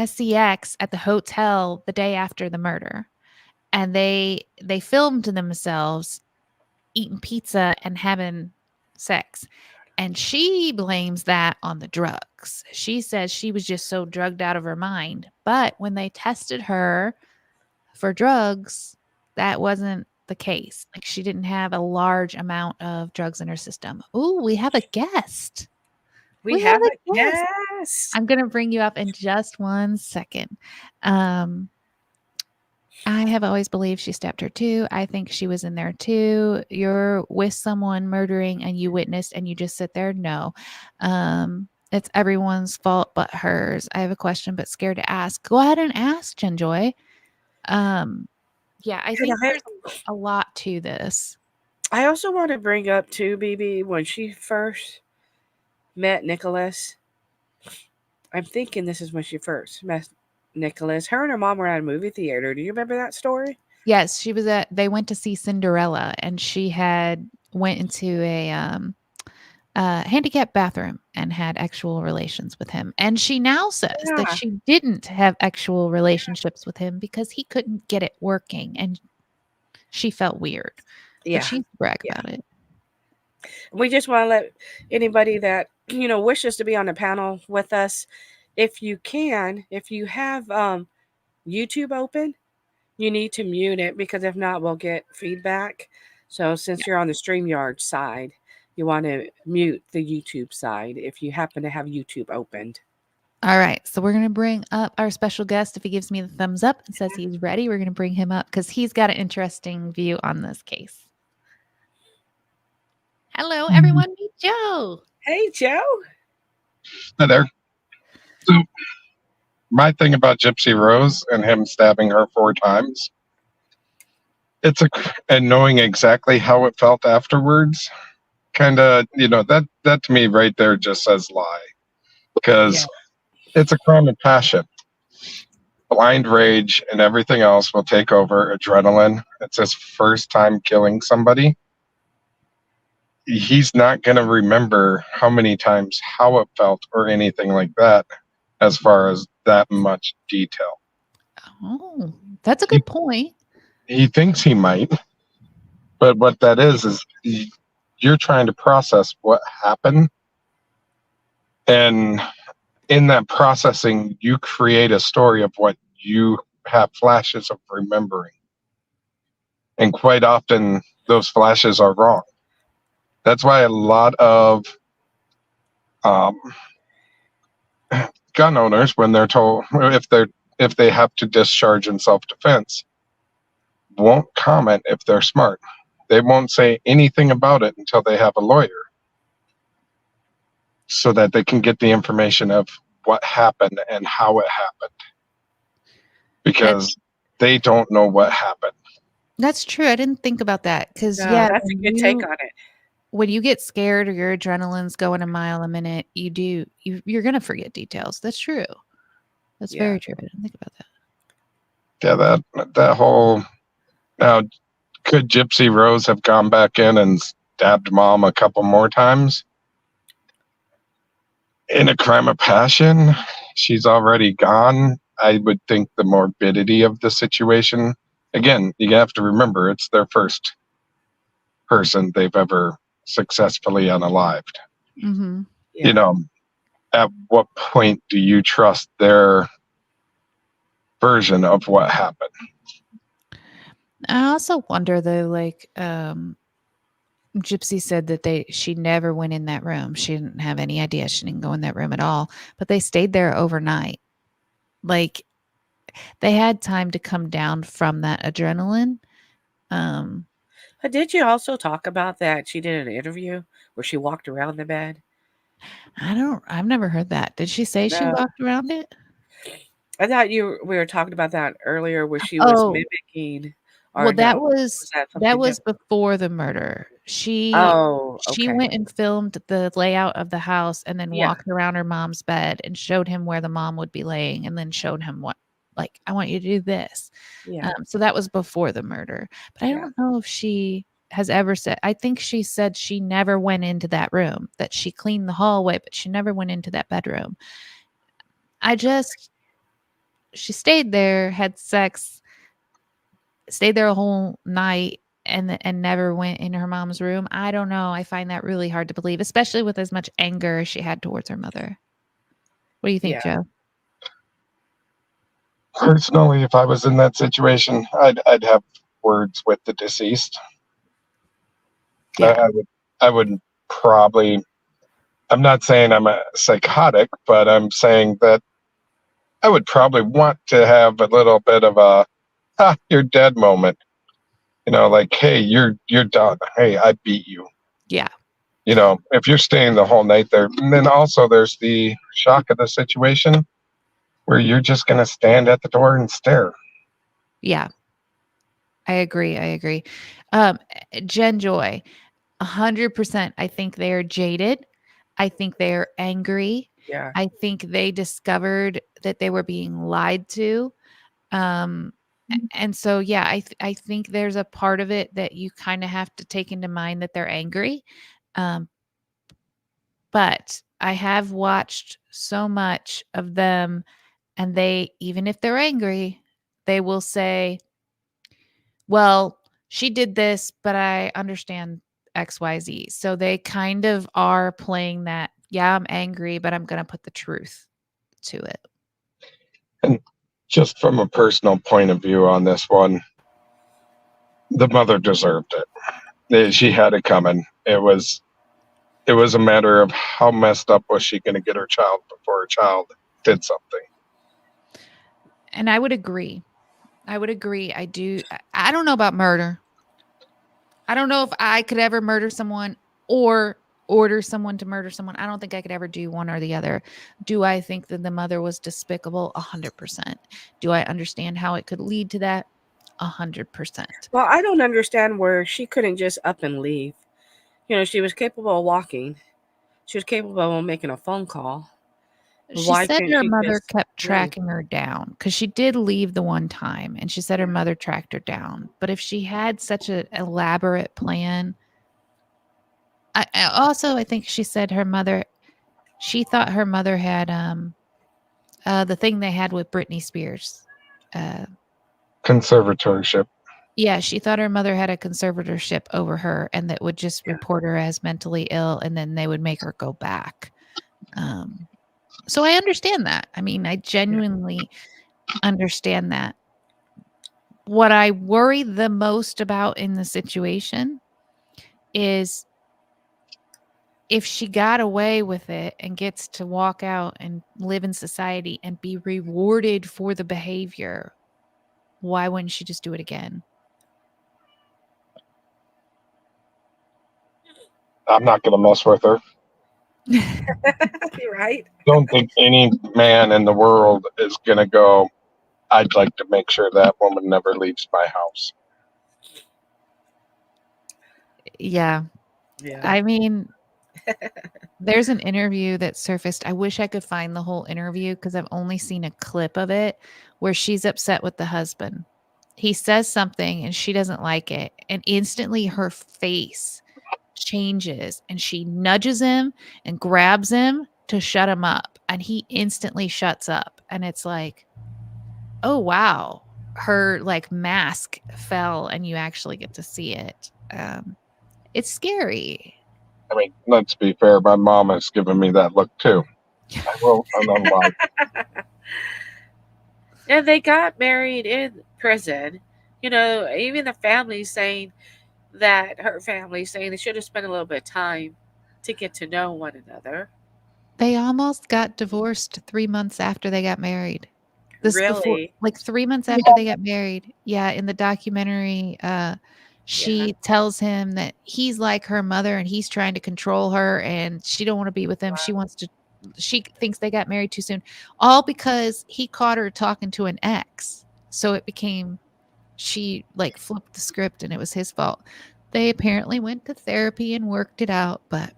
sex at the hotel the day after the murder, and they filmed themselves eating pizza and having sex. And she blames that on the drugs. She says she was just so drugged out of her mind. But when they tested her for drugs, that wasn't the case. Like, she didn't have a large amount of drugs in her system. Ooh, we have a guest. We have a guest. I'm going to bring you up in just 1 second. I have always believed she stabbed her too. I think she was in there too. You're with someone murdering and you witnessed and you just sit there. No. It's everyone's fault but hers. I have a question but scared to ask. Go ahead and ask, Jenjoy. Yeah, I think there's a lot to this. I also want to bring up too, BB, when she first met Nicholas. I'm thinking this is when she first met Nicholas. Her and her mom were at a movie theater. Do you remember that story? Yes, they went to see Cinderella, and she had went into a handicapped bathroom and had actual relations with him. And she now says that she didn't have actual relationships with him because he couldn't get it working, and she felt weird. Yeah. But she's brag about it. We just want to let anybody that, wishes to be on the panel with us, if you have YouTube open, you need to mute it, because if not, we'll get feedback. So since you're on the StreamYard side, you want to mute the YouTube side if you happen to have YouTube opened. All right. So we're going to bring up our special guest. If he gives me the thumbs up and says he's ready, we're going to bring him up because he's got an interesting view on this case. Hello, everyone. Meet Joe. Hey, Joe. Hi there. So, my thing about Gypsy Rose and him stabbing her 4 times, and knowing exactly how it felt afterwards, kind of, that to me right there just says lie. Because it's a crime of passion. Blind rage and everything else will take over. Adrenaline. It's his first time killing somebody. He's not going to remember how many times, how it felt, or anything like that, as far as that much detail. Oh, that's a good point. He thinks he might, but what that is you're trying to process what happened, and in that processing, you create a story of what you have flashes of remembering, and quite often those flashes are wrong. That's why a lot of gun owners, when they're told if they have to discharge in self-defense, won't comment if they're smart. They won't say anything about it until they have a lawyer, so that they can get the information of what happened and how it happened, because they don't know what happened. That's true. I didn't think about that because that's a good take on it. When you get scared or your adrenaline's going a mile a minute, you're going to forget details. That's true. That's very true. I didn't think about that. Yeah, that whole, now, could Gypsy Rose have gone back in and stabbed Mom a couple more times? In a crime of passion, she's already gone. I would think the morbidity of the situation, again, you have to remember, it's their first person they've ever successfully unalived. Mm-hmm. At what point do you trust their version of what happened? I also wonder though, like, Gypsy said that she never went in that room. She didn't have any idea. She didn't go in that room at all, but they stayed there overnight. Like, they had time to come down from that adrenaline. Did you also talk about that she did an interview where she walked around the bed? I've never heard that. Did she say she walked around it? I thought we were talking about that earlier, where she was mimicking Or no? that Was that something was different? before the murder. Oh, She okay. went and filmed the layout of the house and then Yeah. walked around her mom's bed and showed him where the mom would be laying and then showed him what, like, I want you to do this. Yeah. So that was before the murder. But I Yeah. don't know if she has ever said, I think she said she never went into that room, that she cleaned the hallway, but she never went into that bedroom. She stayed there, had sex, stayed there a whole night and never went in her mom's room. I don't know. I find that really hard to believe, especially with as much anger as she had towards her mother. What do you think, Yeah. Joe? Personally, if I was in that situation, I'd have words with the deceased. Yeah. I would probably. I'm not saying I'm a psychotic, but I'm saying that I would probably want to have a little bit of a you're dead moment. Like, hey, you're done. Hey, I beat you. Yeah. If you're staying the whole night there, and then also there's the shock of the situation where you're just gonna stand at the door and stare. Yeah. I agree. Jen Joy, 100%. I think they are jaded. I think they are angry. Yeah. I think they discovered that they were being lied to. And so, yeah, I think there's a part of it that you kind of have to take into mind that they're angry. Um, but I have watched so much of them, and they, even if they're angry, they will say, well, she did this, but I understand XYZ. So they kind of are playing that, yeah, I'm angry, but I'm going to put the truth to it. And just from a personal point of view on this one, the mother deserved it. She had it coming. It was a matter of how messed up was she going to get her child before her child did something. And I would agree. I do. I don't know about murder. I don't know if I could ever murder someone or order someone to murder someone. I don't think I could ever do one or the other. Do I think that the mother was despicable? 100%. Do I understand how it could lead to that? 100%. Well, I don't understand where she couldn't just up and leave. She was capable of walking. She was capable of making a phone call. She Why said couldn't her she mother just kept leave? tracking her down because she did leave the one time, and she said her Yeah. mother tracked her down. But if she had such an elaborate plan, I think she said she thought her mother had the thing they had with Britney Spears. Conservatorship. Yeah, she thought her mother had a conservatorship over her and that would just Yeah. report her as mentally ill, and then they would make her go back. So I understand that. I mean, I genuinely understand that. What I worry the most about in the situation is if she got away with it and gets to walk out and live in society and be rewarded for the behavior, why wouldn't she just do it again? I'm not going to mess with her. You're right. Don't think any man in the world is going to go, I'd like to make sure that woman never leaves my house. Yeah. Yeah. I mean, there's an interview that surfaced. I wish I could find the whole interview because I've only seen a clip of it where she's upset with the husband. He says something and she doesn't like it. And instantly her face changes and she nudges him and grabs him to shut him up. And he instantly shuts up. And it's like, oh, wow. Her like mask fell and you actually get to see it. It's scary. I mean, let's be fair. My mom has given me that look too. I will unalive. And they got married in prison. Even the family saying that her family saying they should have spent a little bit of time to get to know one another. They almost got divorced 3 months after they got married. Really? Like 3 months after they got married. Yeah, in the documentary, she tells him that he's like her mother and he's trying to control her and she don't wanna be with him. Wow. She thinks they got married too soon, all because he caught her talking to an ex. So it became she like flipped the script and it was his fault. They apparently went to therapy and worked it out, but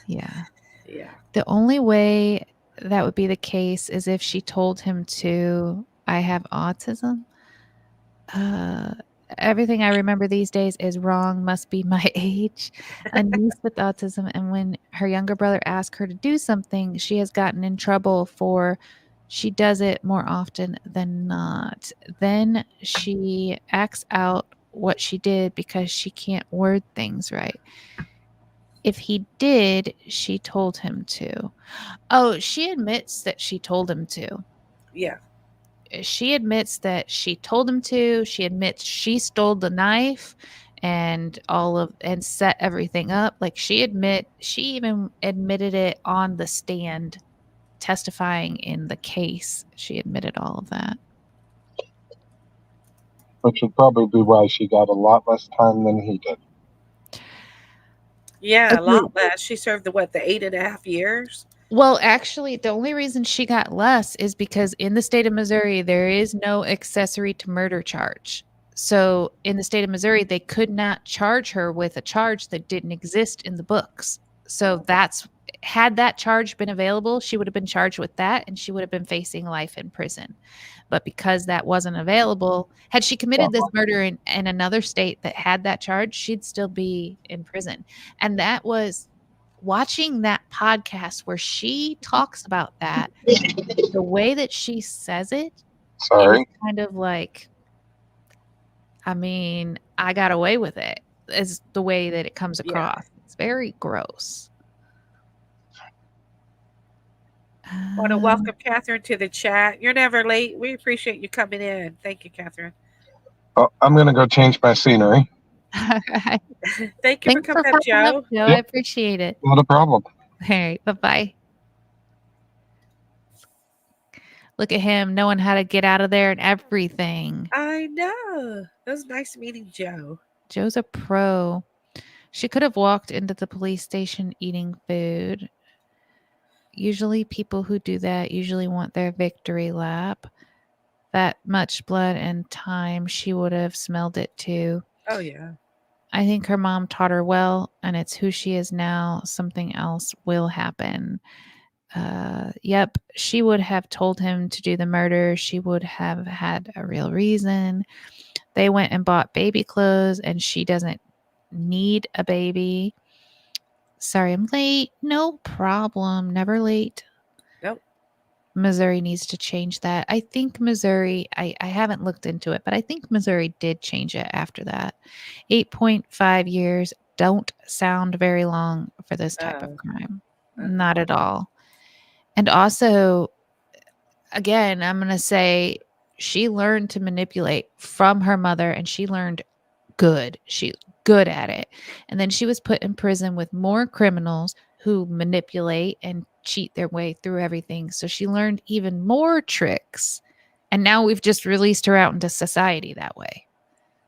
yeah. Yeah. The only way that would be the case is if she told him to, I have autism. Everything I remember these days is wrong, must be my age. A niece with autism, and when her younger brother asked her to do something, she has gotten in trouble for she does it more often than not. Then she acts out what she did because she can't word things right. If he did, she told him to. Oh, she admits that she told him to. Yeah. She admits that she told him to. She admits she stole the knife and set everything up. Like she even admitted it on the stand testifying in the case. She admitted all of that. Which would probably be why she got a lot less time than he did. Yeah, a Agreed. lot less. She served the 8.5 years? Well, actually, the only reason she got less is because in the state of Missouri, there is no accessory to murder charge. So in the state of Missouri, they could not charge her with a charge that didn't exist in the books. So had that charge been available, she would have been charged with that and she would have been facing life in prison. But because that wasn't available, had she committed this murder in another state that had that charge, she'd still be in prison. And that was watching that podcast where she talks about that, the way that she says it is kind of like, I mean, I got away with it, is the way that it comes across. Yeah. It's very gross. I want to welcome Catherine to the chat. You're never late. We appreciate you coming in. Thank you, Catherine. Oh, I'm going to go change my scenery. All right. Thank you for Thanks for coming up, popping up, Joe. Joe. I appreciate it. Not a problem. All right. Bye-bye. Look at him knowing how to get out of there and everything. I know. It was nice meeting Joe. Joe's a pro. She could have walked into the police station eating food. Usually people who do that usually want their victory lap. That much blood and time, she would have smelled it too. Oh, yeah. I think her mom taught her well, and it's who she is now. Something else will happen. Yep, she would have told him to do the murder. She would have had a real reason. They went and bought baby clothes, and she doesn't need a baby. Sorry, I'm late. No problem. Never late. Nope. Missouri needs to change that. I think Missouri, I haven't looked into it, but I think Missouri did change it after that. 8.5 years don't sound very long for this type of crime. Not at all. And also, again, I'm going to say she learned to manipulate from her mother and she learned good. She good at it. And then she was put in prison with more criminals who manipulate and cheat their way through everything. So she learned even more tricks. And now we've just released her out into society that way.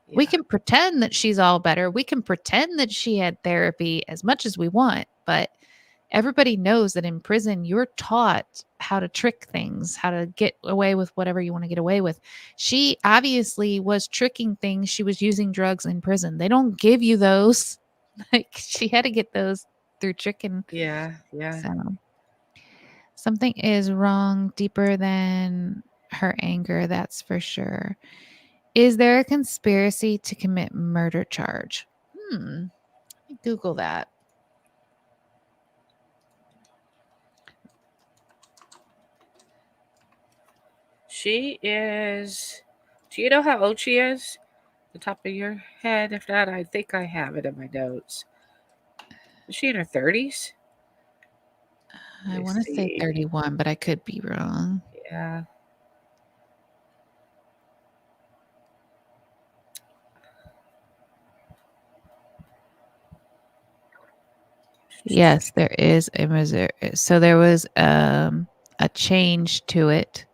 Yeah. We can pretend that she's all better. We can pretend that she had therapy as much as we want, but everybody knows that in prison, you're taught how to trick things, how to get away with whatever you want to get away with. She obviously was tricking things. She was using drugs in prison. They don't give you those. Like she had to get those through tricking. Yeah. So something is wrong deeper than her anger, that's for sure. Is there a conspiracy to commit murder charge? Let me Google that. She is. Do you know how old she is? The top of your head? If not, I think I have it in my notes. Is she in her 30s? I want to say 31, but I could be wrong. Yeah. Yes, there is a Missouri. So there was a change to it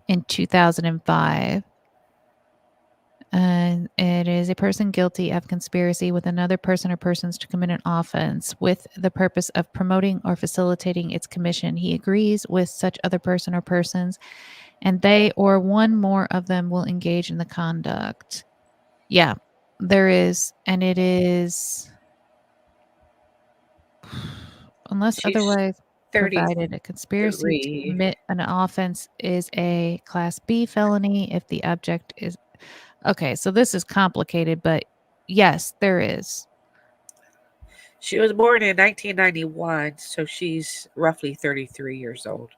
in 2005. And it is a person guilty of conspiracy with another person or persons to commit an offense with the purpose of promoting or facilitating its commission. He agrees with such other person or persons, and they or one more of them will engage in the conduct. Yeah, there is. And it is, unless She's otherwise provided, a conspiracy to 33. commit an offense is a Class B felony if the object is. Okay, so this is complicated, but yes, there is. She was born in 1991, so she's roughly 33 years old.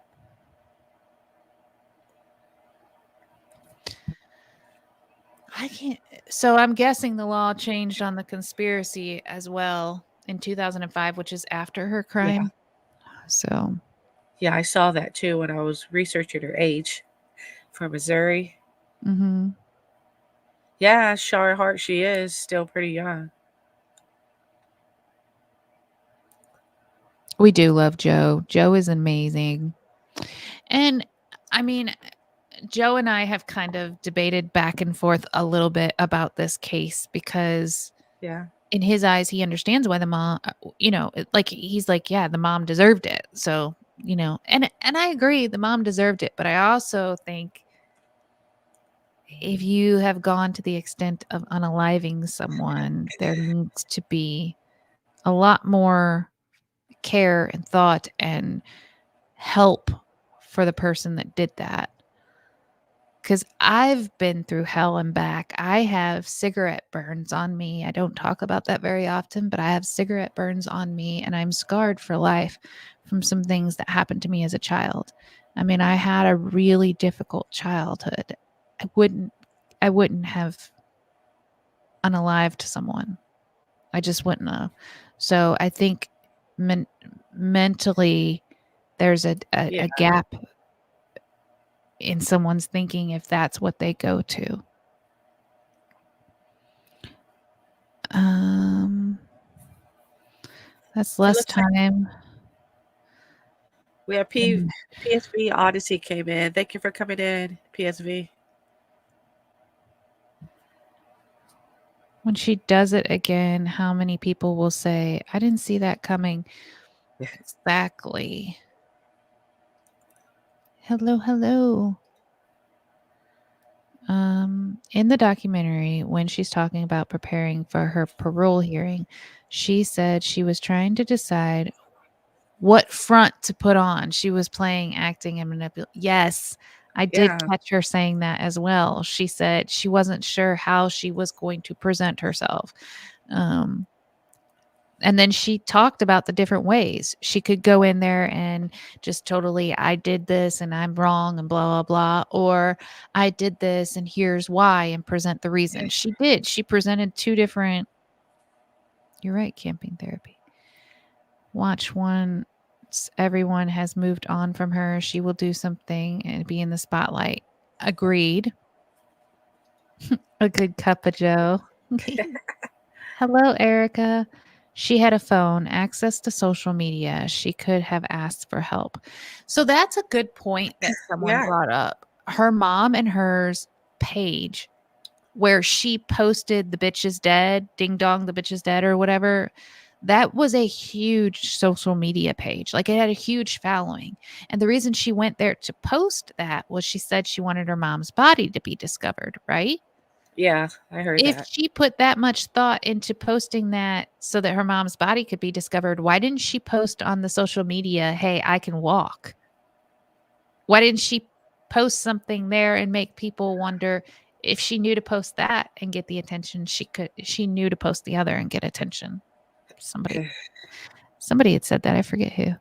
I can't. So I'm guessing the law changed on the conspiracy as well in 2005, which is after her crime. So, Yeah, I saw that too when I was researching her age for Missouri. hmm Yeah, sure heart she is still pretty young. we do love Joe. Joe is amazing. And I mean, Joe and I have kind of debated back and forth a little bit about this case because Yeah. in his eyes, he understands why the mom, like he's like, yeah, the mom deserved it. So, and I agree, the mom deserved it. But I also think if you have gone to the extent of unaliving someone, there needs to be a lot more care and thought and help for the person that did that. Because I've been through hell and back. I have cigarette burns on me. I don't talk about that very often, but I have cigarette burns on me, and I'm scarred for life from some things that happened to me as a child. I mean, I had a really difficult childhood. I wouldn't have unalived someone. I just wouldn't have. So I think mentally, there's a Yeah. gap in someone's thinking if that's what they go to. That's It less looks like time. we have than- PSV Odyssey came in. Thank you for coming in, PSV. When she does it again, how many people will say, I didn't see that coming? Exactly. Hello, hello. In the documentary, when she's talking about preparing for her parole hearing, she said she was trying to decide what front to put on. She was playing acting and manipulation. Yes, I did Yeah. catch her saying that as well. She said she wasn't sure how she was going to present herself. And then she talked about the different ways she could go in there and just totally, I did this and I'm wrong and blah, blah, blah. Or I did this and here's why, and present the reason. She did. She presented two different. You're right, camping therapy. Watch one. Everyone has moved on from her. She will do something and be in the spotlight. Agreed. A good cup of Joe. Hello, Erica. She had a phone, access to social media. She could have asked for help. So that's a good point that someone Yeah. brought up. Her mom and hers page where she posted the bitch is dead, ding dong, the bitch is dead, or whatever. That was a huge social media page. Like it had a huge following. And the reason she went there to post that was she said she wanted her mom's body to be discovered, right? Yeah, I heard If that. she put that much thought into posting that so that her mom's body could be discovered, why didn't she post on the social media, hey, I can walk? Why didn't she post something there and make people wonder if she knew to post that and get the attention she knew to post the other and get attention? Somebody had said that. I forget who.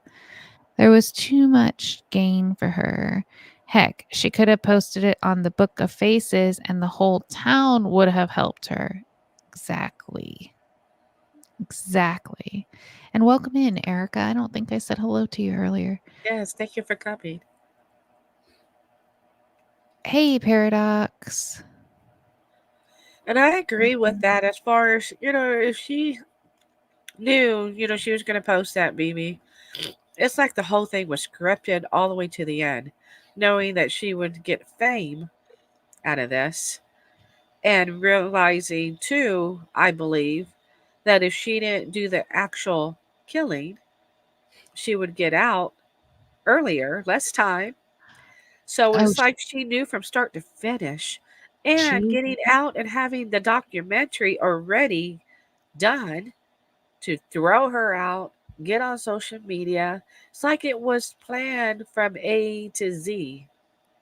There was too much gain for her. Heck, she could have posted it on the Book of Faces and the whole town would have helped her. Exactly. Exactly. And welcome in, Erica. I don't think I said hello to you earlier. Yes, thank you for coming. Hey, Paradox. And I agree with that as far as, if she knew, she was going to post that, BB. It's like the whole thing was scripted all the way to the end, knowing that she would get fame out of this. and realizing too, I believe, that if she didn't do the actual killing, she would get out earlier, less time. So Oh, it's like she knew from start to finish. And she getting out and having the documentary already done to throw her out, get on social media. It's like it was planned from A to Z.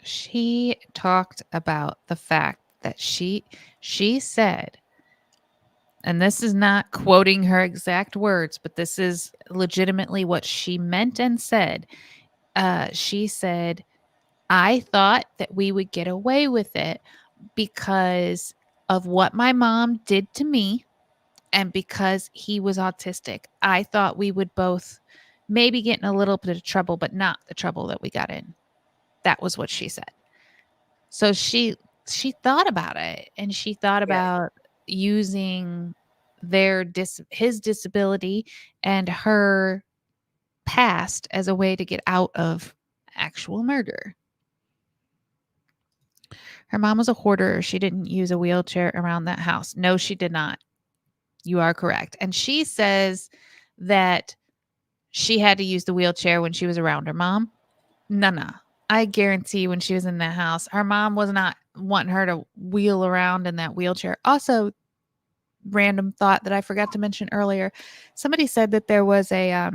she talked about the fact that she said, and this is not quoting her exact words, but this is legitimately what she meant and said. She said, I thought that we would get away with it because of what my mom did to me and because he was autistic. I thought we would both maybe get in a little bit of trouble, but not the trouble that we got in. That was what she said. So she thought about it, and she thought Yeah. about using his disability and her past as a way to get out of actual murder. Her mom was a hoarder. She didn't use a wheelchair around that house. No, she did not. You are correct. And she says that she had to use the wheelchair when she was around her mom. No, no. I guarantee when she was in that house, her mom was not wanting her to wheel around in that wheelchair. Also, random thought that I forgot to mention earlier. Somebody said that there was I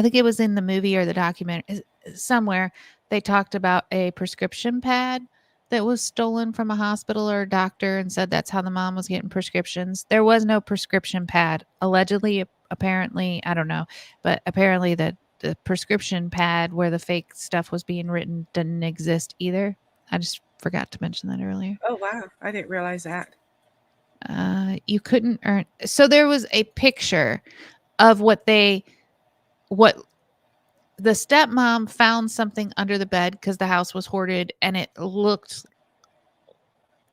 think it was in the movie or the documentary somewhere, they talked about a prescription pad that was stolen from a hospital or a doctor and said that's how the mom was getting prescriptions. There was no prescription pad. Allegedly, apparently, I don't know, but apparently the prescription pad where the fake stuff was being written didn't exist either. I just forgot to mention that earlier. Oh, wow. I didn't realize that. You couldn't earn. So there was a picture of what the stepmom found something under the bed because the house was hoarded, and it looked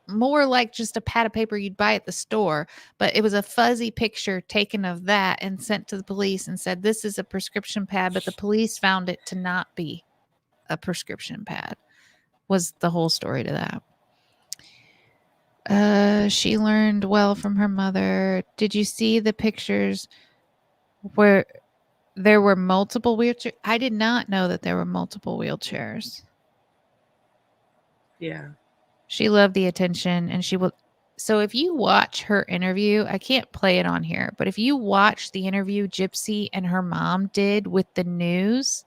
more like just a pad of paper you'd buy at the store, but it was a fuzzy picture taken of that and sent to the police and said, this is a prescription pad, but the police found it to not be a prescription pad, was the whole story to that. She learned well from her mother. Did you see the pictures where there were multiple wheelchairs? I did not know that there were multiple wheelchairs. Yeah. She loved the attention, and she will. So if you watch her interview, I can't play it on here, but if you watch the interview Gypsy and her mom did with the news,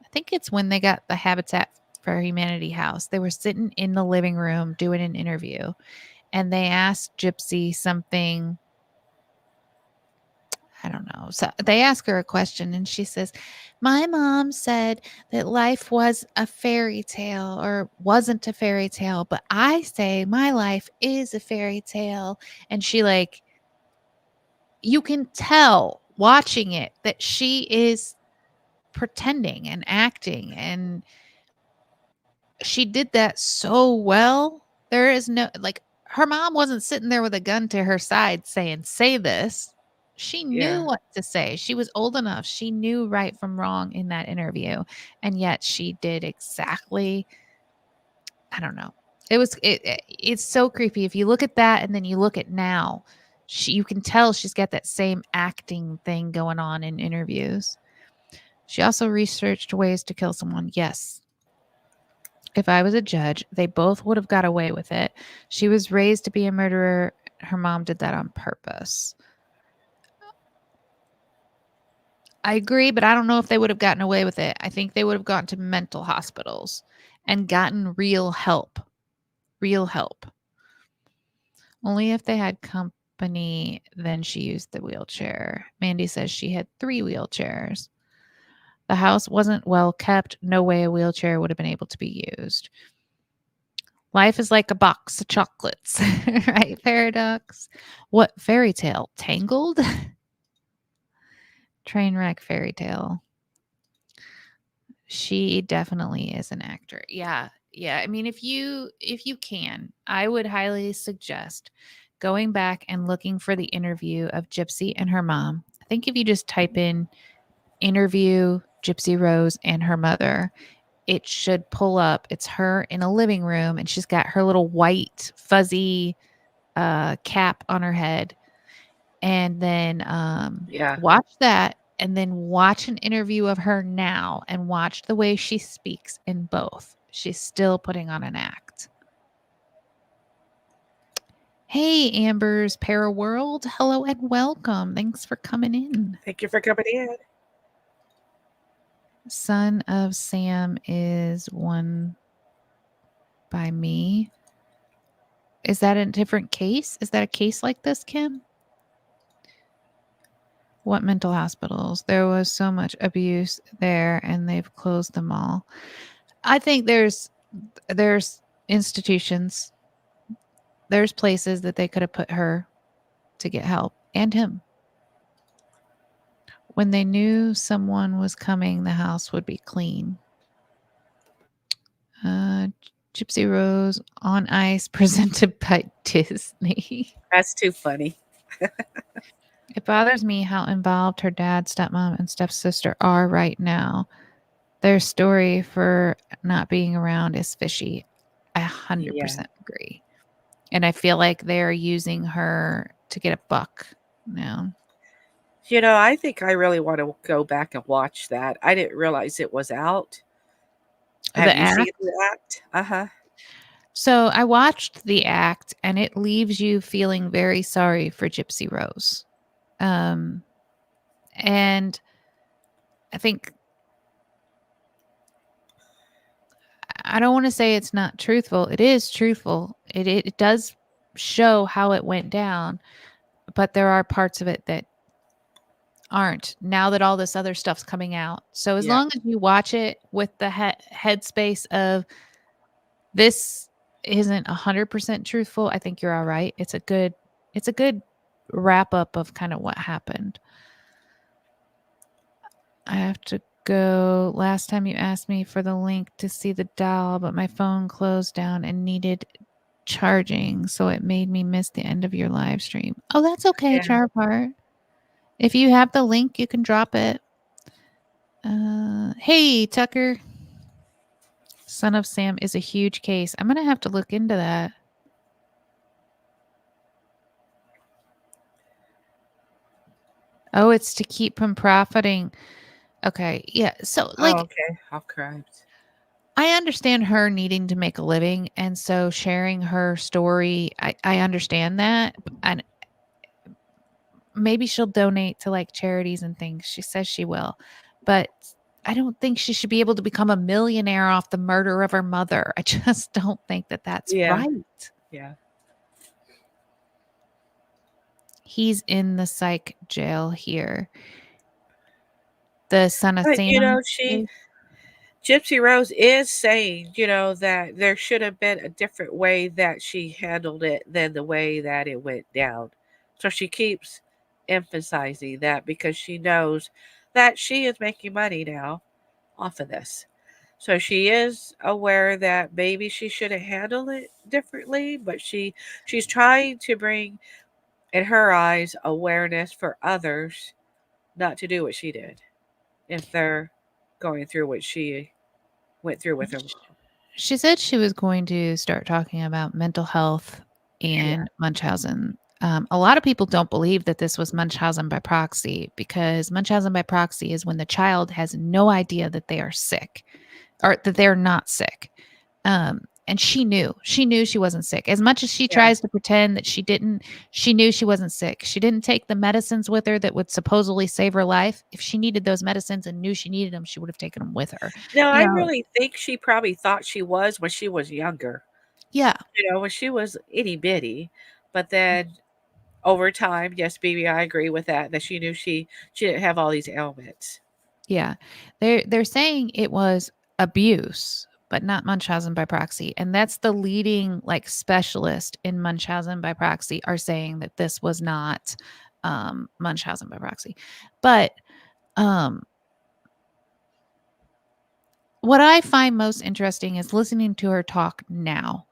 I think it's when they got the Habitat for Humanity house. They were sitting in the living room doing an interview, and they asked Gypsy something. I don't know. So they ask her a question, and she says, my mom said that life was a fairy tale or wasn't a fairy tale, but I say my life is a fairy tale. And she, like, you can tell watching it that she is pretending and acting, and she did that so well. There is no, like, her mom wasn't sitting there with a gun to her side saying, say this. She knew Yeah. what to say. She was old enough. She knew right from wrong in that interview. And yet she did exactly, I don't know. It's so creepy. If you look at that and then you look at now, you can tell she's got that same acting thing going on in interviews. She also researched ways to kill someone. Yes. If I was a judge, they both would have got away with it. She was raised to be a murderer. Her mom did that on purpose. I agree, but I don't know if they would have gotten away with it. I think they would have gone to mental hospitals and gotten real help. Real help. Only if they had company, then she used the wheelchair. Mandy says she had 3 wheelchairs. The house wasn't well kept. No way a wheelchair would have been able to be used. Life is like a box of chocolates, right? Paradox. What fairy tale? Tangled? Trainwreck fairy tale. She definitely is an actor. Yeah. Yeah. I mean, if you can, I would highly suggest going back and looking for the interview of Gypsy and her mom. I think if you just type in interview Gypsy Rose and her mother, it should pull up. It's her in a living room, and she's got her little white fuzzy cap on her head. And then Yeah. watch that, and then watch an interview of her now, and watch the way she speaks in both. She's still putting on an act. Hey, Amber's Para World. Hello and welcome. Thanks for coming in. Thank you for coming in. Son of Sam is one by me. Is that a different case? Is that a case like this, Kim? What mental hospitals? There was so much abuse there, and they've closed them all. I think there's institutions, there's places that they could have put her to get help, and him. When they knew someone was coming, the house would be clean. Gypsy Rose on Ice, presented by Disney. That's too funny. It bothers me how involved her dad, stepmom, and stepsister are right now. Their story for not being around is fishy. I 100% agree. And I feel like they're using her to get a buck now. I think I really want to go back and watch that. I didn't realize it was out. Have you seen the act? Uh-huh. So I watched the act, and it leaves you feeling very sorry for Gypsy Rose. And I think, I don't want to say it's not truthful. It is truthful. It does show how it went down, but there are parts of it that aren't, now that all this other stuff's coming out. So as long as you watch it with the headspace of this isn't 100% truthful, I think you're all right. It's a good wrap up of kind of what happened. I have to go. Last time you asked me for the link to see the doll, but my phone closed down and needed charging, so it made me miss the end of your live stream. Oh, that's okay, Charpart. If you have the link, you can drop it. Hey, Tucker. Son of Sam is a huge case. I'm going to have to look into that. Oh, it's to keep him profiting. Okay. Yeah. So, like, okay. How correct. I understand her needing to make a living. And so sharing her story, I understand that. And maybe she'll donate to like charities and things. She says she will. But I don't think she should be able to become a millionaire off the murder of her mother. I just don't think that that's right. Yeah. He's in the psych jail here. The Son of But, Sam. Gypsy Rose is saying, that there should have been a different way that she handled it than the way that it went down. So she keeps emphasizing that because she knows that she is making money now off of this. So she is aware that maybe she should have handled it differently, but she's trying to bring, in her eyes, awareness for others not to do what she did if they're going through what she went through with her mom. She said she was going to start talking about mental health and Munchausen. A lot of people don't believe that this was Munchausen by proxy, because Munchausen by proxy is when the child has no idea that they are sick or that they're not sick. And she knew she wasn't sick. As much as she tries to pretend that she didn't, she knew she wasn't sick. She didn't take the medicines with her that would supposedly save her life. If she needed those medicines and knew she needed them, she would have taken them with her. No, I really think she probably thought she was when she was younger. Yeah. When she was itty bitty. But then over time, yes, baby, I agree with that she knew she didn't have all these ailments. Yeah. They're saying it was abuse, but not Munchausen by proxy. And that's the leading like specialist in Munchausen by proxy are saying that this was not Munchausen by proxy. But what I find most interesting is listening to her talk now.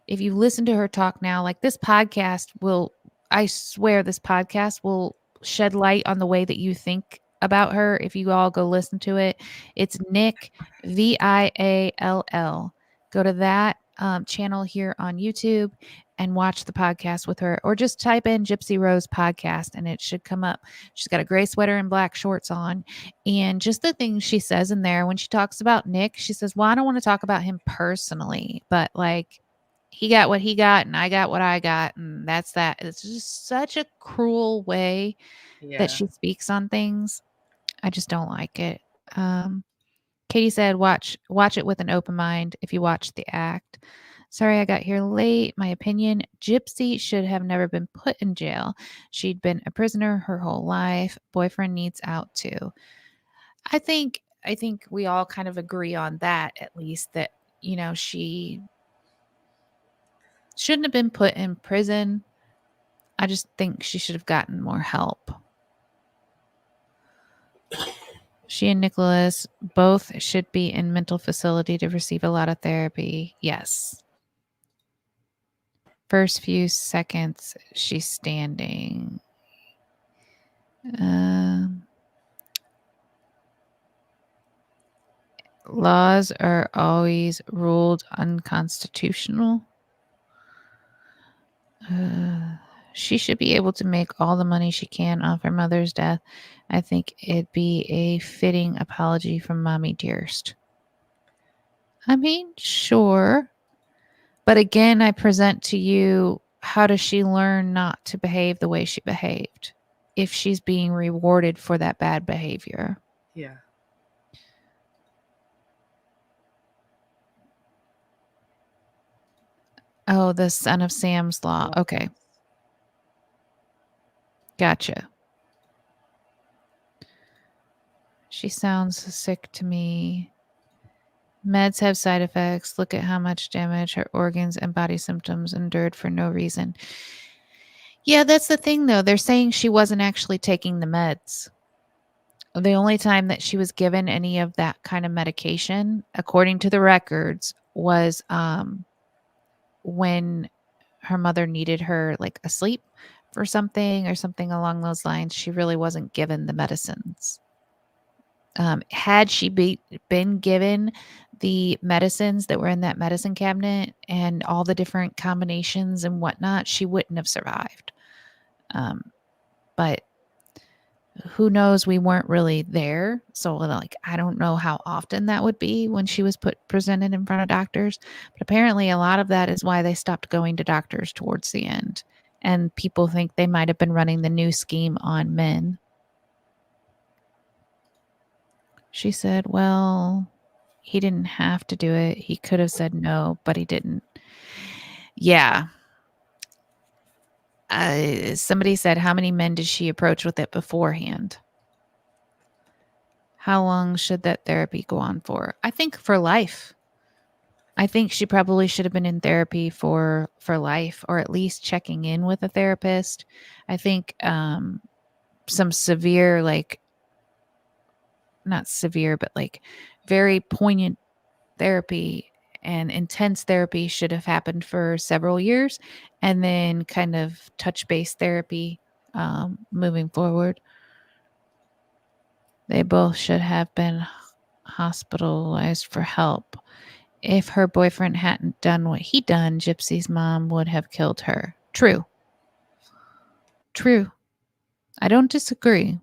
If you listen to her talk now, like this podcast will, I swear this podcast will shed light on the way that you think about her. If you all go listen to it, it's Nick Viall. Go to that channel here on YouTube and watch the podcast with her, or just type in Gypsy Rose podcast and it should come up. She's got a gray sweater and black shorts on. And just the things she says in there when she talks about Nick, she says, well, I don't want to talk about him personally, but like he got what he got and I got what I got. And that's that. It's just such a cruel way that she speaks on things. I just don't like it. Katie said, watch it with an open mind if you watch the act. Sorry I got here late. My opinion, Gypsy should have never been put in jail. She'd been a prisoner her whole life. Boyfriend needs out too. I think we all kind of agree on that, at least, that, you know, she shouldn't have been put in prison. I just think she should have gotten more help. She and Nicholas both should be in mental facility to receive a lot of therapy. Yes. First few seconds, she's standing. Laws are always ruled unconstitutional. She should be able to make all the money she can off her mother's death. I think it'd be a fitting apology from Mommy Dearest. I mean, sure. But again, I present to you, how does she learn not to behave the way she behaved if she's being rewarded for that bad behavior? Yeah. Oh, the son of Sam's Law. Okay. Gotcha. She sounds sick to me. Meds have side effects. Look at how much damage her organs and body symptoms endured for no reason. Yeah, that's the thing, though. They're saying she wasn't actually taking the meds. The only time that she was given any of that kind of medication, according to the records, was when her mother needed her like asleep for something or something along those lines. She really wasn't given the medicines. Had she been given the medicines that were in that medicine cabinet and all the different combinations and whatnot, she wouldn't have survived. But who knows? We weren't really there. So like, I don't know how often that would be when she was presented in front of doctors. But apparently a lot of that is why they stopped going to doctors towards the end. And people think they might have been running the new scheme on men. She said, well, he didn't have to do it. He could have said no, but he didn't. Yeah. Somebody said, how many men did she approach with it beforehand? How long should that therapy go on for? I think for life. I think she probably should have been in therapy for life, or at least checking in with a therapist. I think some severe, like, not severe, but like very poignant therapy and intense therapy should have happened for several years, and then kind of touch-base therapy moving forward. They both should have been hospitalized for help. If her boyfriend hadn't done what he done, Gypsy's mom would have killed her. True. True. I don't disagree.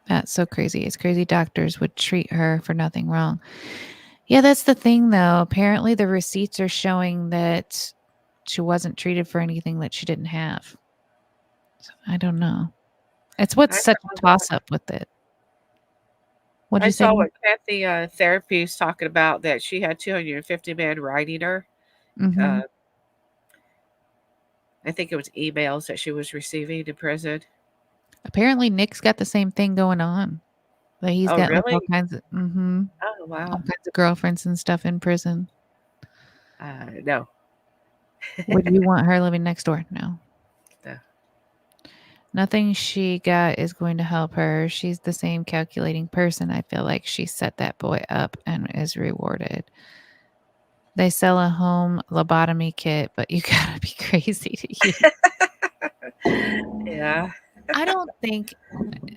That's so crazy. It's crazy doctors would treat her for nothing wrong. Yeah, that's the thing, though. Apparently, the receipts are showing that she wasn't treated for anything that she didn't have. So, I don't know. It's what's such a toss-up with it. What'd you say? I saw what Kathy Therapy is talking about, that she had 250 men writing her. Mm-hmm. I think it was emails that she was receiving in prison. Apparently, Nick's got the same thing going on. But he's got like, all really? kinds of Oh, wow. all kinds of girlfriends and stuff in prison. No. Would you want her living next door? No. No. Nothing she got is going to help her. She's the same calculating person. I feel like she set that boy up and is rewarded. They sell a home lobotomy kit, but you gotta be crazy to use. Yeah. I don't think,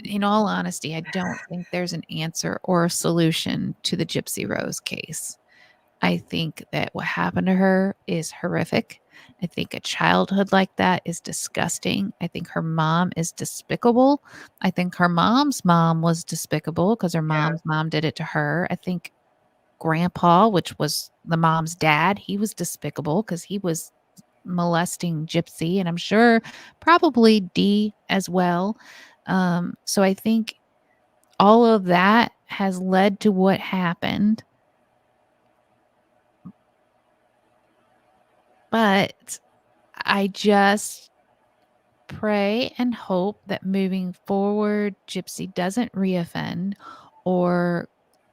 in all honesty, I don't think there's an answer or a solution to the Gypsy Rose case. I think that what happened to her is horrific. I think a childhood like that is disgusting. I think her mom is despicable. I think her mom's mom was despicable because her Yeah. mom's mom did it to her. I think grandpa, which was the mom's dad, he was despicable because he was molesting Gypsy, and I'm sure probably D as well. So I think all of that has led to what happened. But I just pray and hope that moving forward, Gypsy doesn't reoffend or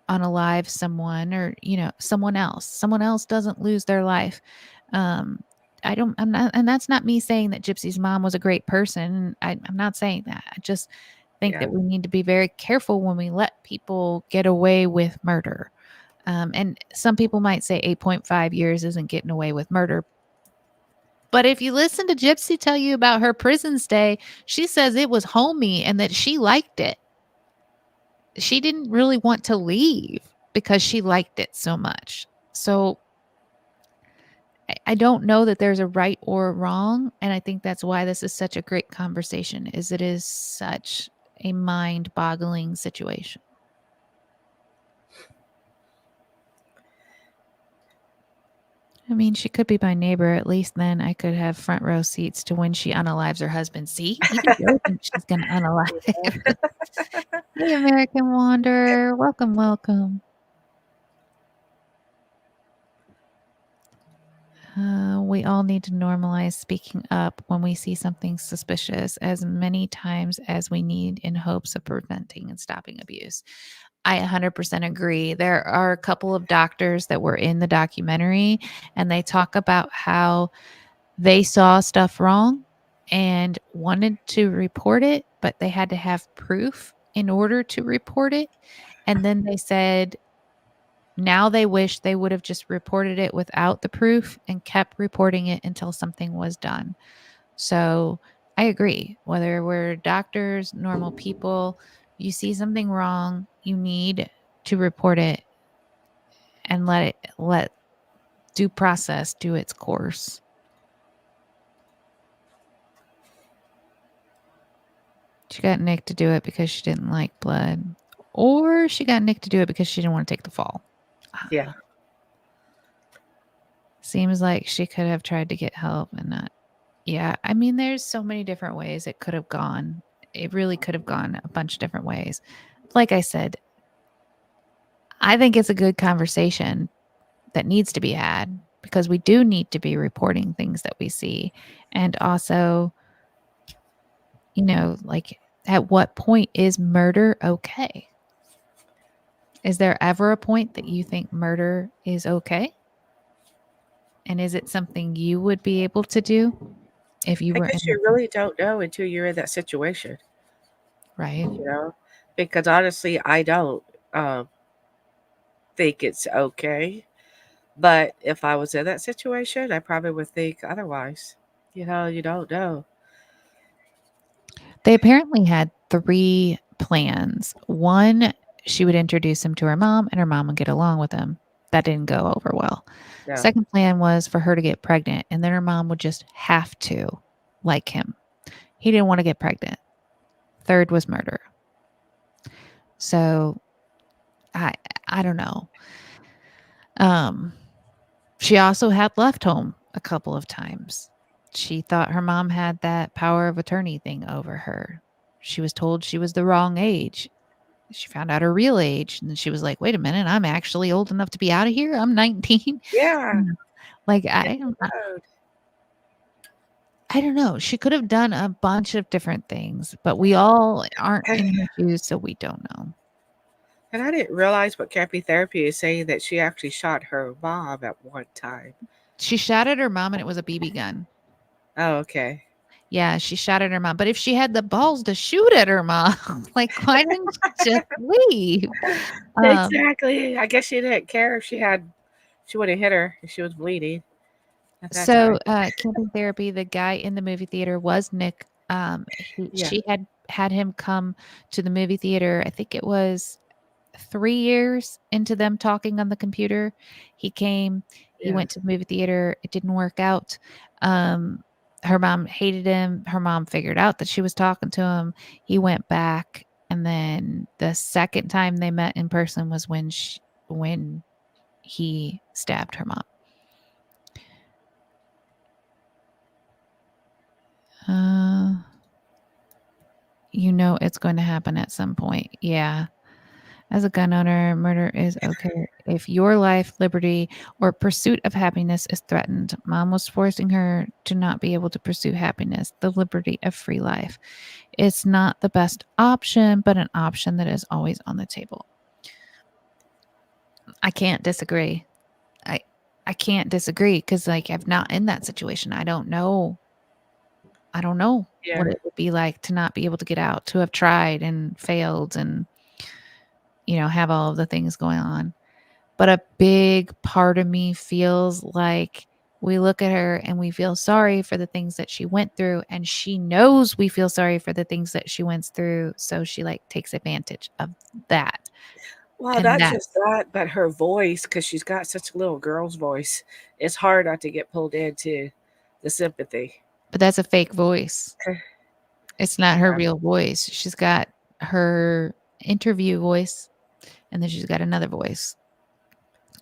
unalive someone, or someone else. Someone else doesn't lose their life. Um, I'm not, and that's not me saying that Gypsy's mom was a great person. I'm not saying that. I just think Yeah. that we need to be very careful when we let people get away with murder. And some people might say 8.5 years isn't getting away with murder. But if you listen to Gypsy tell you about her prison stay, she says it was homey and that she liked it. She didn't really want to leave because she liked it so much. So I don't know that there's a right or a wrong. And I think that's why this is such a great conversation, is it is such a mind-boggling situation. I mean, she could be my neighbor. At least then I could have front row seats to when she unalives her husband. See, even Joe thinks she's going to unalive. Hey, American Wanderer. Welcome, welcome. We all need to normalize speaking up when we see something suspicious as many times as we need in hopes of preventing and stopping abuse. I 100% agree. There are a couple of doctors that were in the documentary, and they talk about how they saw stuff wrong and wanted to report it, but they had to have proof in order to report it. And then they said now they wish they would have just reported it without the proof and kept reporting it until something was done. So I agree. Whether we're doctors, normal people, you see something wrong, you need to report it and let due process do its course. She got Nick to do it because she didn't like blood, or she got Nick to do it because she didn't want to take the fall. Yeah. Seems like she could have tried to get help and not. Yeah, I mean, there's so many different ways it could have gone. It really could have gone a bunch of different ways. Like I said, I think it's a good conversation that needs to be had because we do need to be reporting things that we see. And also, like, at what point is murder okay? Is there ever a point that you think murder is okay? And is it something you would be able to do if you I were guess in? you really don't know until you're in that situation, Right. because honestly, I don't um, think it's okay. But if I was in that situation, I probably would think otherwise. You don't know. They apparently had 3 plans. One, she would introduce him to her mom and her mom would get along with him. That didn't go over well. No. Second plan was for her to get pregnant and then her mom would just have to like him. He didn't want to get pregnant. Third was murder. So I don't know. She also had left home a couple of times. She thought her mom had that power of attorney thing over her. She was told she was the wrong age. She found out her real age, and then she was like, "Wait a minute, I'm actually old enough to be out of here. I'm 19." Yeah. Like Hit the road. I don't know. She could have done a bunch of different things, but we all aren't in her shoes, so we don't know. And I didn't realize what Cappy Therapy is saying that she actually shot her mom at one time. She shot at her mom, and it was a BB gun. Oh, okay. Yeah, she shot at her mom. But if she had the balls to shoot at her mom, like, why didn't she just leave? Exactly. I guess she didn't care if she had She would have hit her if she was bleeding at that So, time. camping therapy, the guy in the movie theater was Nick. Yeah. She had him come to the movie theater. I think it was 3 years into them talking on the computer. He came, he Yeah. went to the movie theater. It didn't work out. Um, her mom hated him. Her mom figured out that she was talking to him. He went back, and then the second time they met in person was when he stabbed her mom. You know it's going to happen at some point. Yeah. As a gun owner, murder is okay if your life, liberty, or pursuit of happiness is threatened. Mom was forcing her to not be able to pursue happiness, the liberty of free life. It's not the best option, but an option that is always on the table. I can't disagree. I can't disagree because like I'm not in that situation. I don't know. I don't know what Yeah. it would be like to not be able to get out, to have tried and failed and have all of the things going on. But a big part of me feels like we look at her and we feel sorry for the things that she went through, and she knows we feel sorry for the things that she went through, so she like takes advantage of that. Well, And not just that, but her voice, because she's got such a little girl's voice. It's hard not to get pulled into the sympathy. but that's a fake voice. It's not her Yeah. real voice. She's got her interview voice, and then she's got another voice.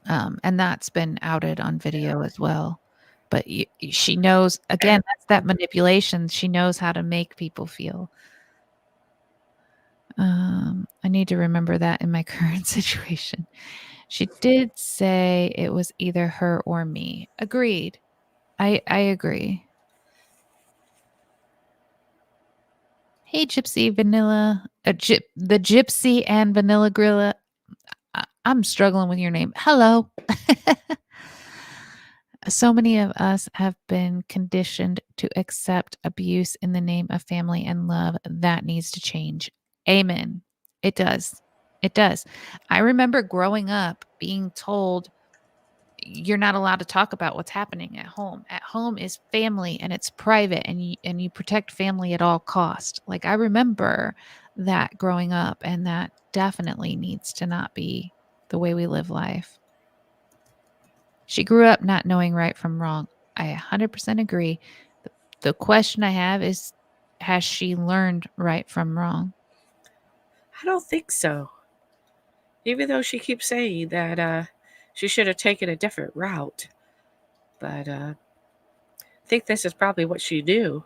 And that's been outed on video as well. But she knows, again, that's that manipulation. She knows how to make people feel. I need to remember that in my current situation. She did say it was either her or me. Agreed. I agree. Hey, Gypsy Vanilla, the Gypsy and Vanilla Grilla. I'm struggling with your name. Hello. So many of us have been conditioned to accept abuse in the name of family and love. That needs to change. Amen. It does. It does. I remember growing up being told you're not allowed to talk about what's happening at home. At home is family and it's private, and you protect family at all cost. Like I remember that growing up, and that definitely needs to not be the way we live life. She grew up not knowing right from wrong. I 100% agree. The question I have is, has she learned right from wrong? I don't think so. Even though she keeps saying that she should have taken a different route. But I think this is probably what she knew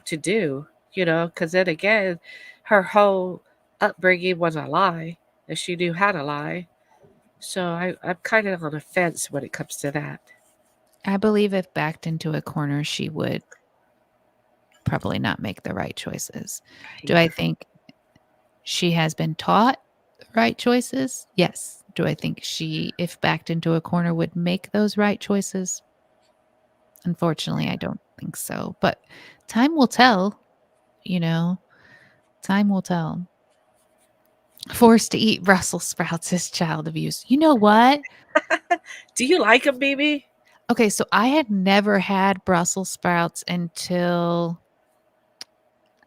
to do, because then again, her whole upbringing was a lie, and she knew how to lie. So I'm kind of on the fence when it comes to that. I believe if backed into a corner, she would probably not make the right choices. Do I Yeah. think she has been taught the right choices? Yes. Do I think she, if backed into a corner, would make those right choices? Unfortunately, I don't think so. But time will tell, you know, time will tell. Forced to eat Brussels sprouts is child abuse. You know what? Do you like them, BB? Okay, so I had never had Brussels sprouts until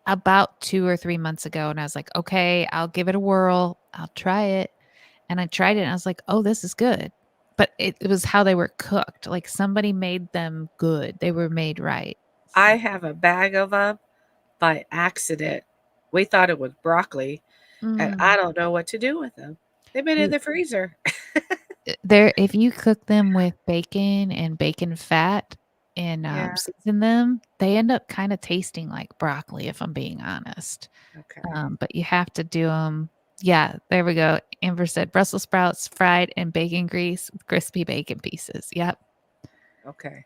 about 2 or 3 months ago, and I was like, "Okay, I'll give it a whirl. I'll try it." And I tried it, and I was like, "Oh, this is good." But it was how they were cooked. Like somebody made them good. They were made right. I have a bag of them by accident. We thought it was broccoli, and I Mm. don't know what to do with them. They've been in You the freezer. there if you cook them with bacon and bacon fat and, Yeah. season them, they end up kinda tasting like broccoli, if I'm being honest. Okay. But you have to do them. Yeah, there we go. Amber said Brussels sprouts fried in bacon grease with crispy bacon pieces. Yep. Okay.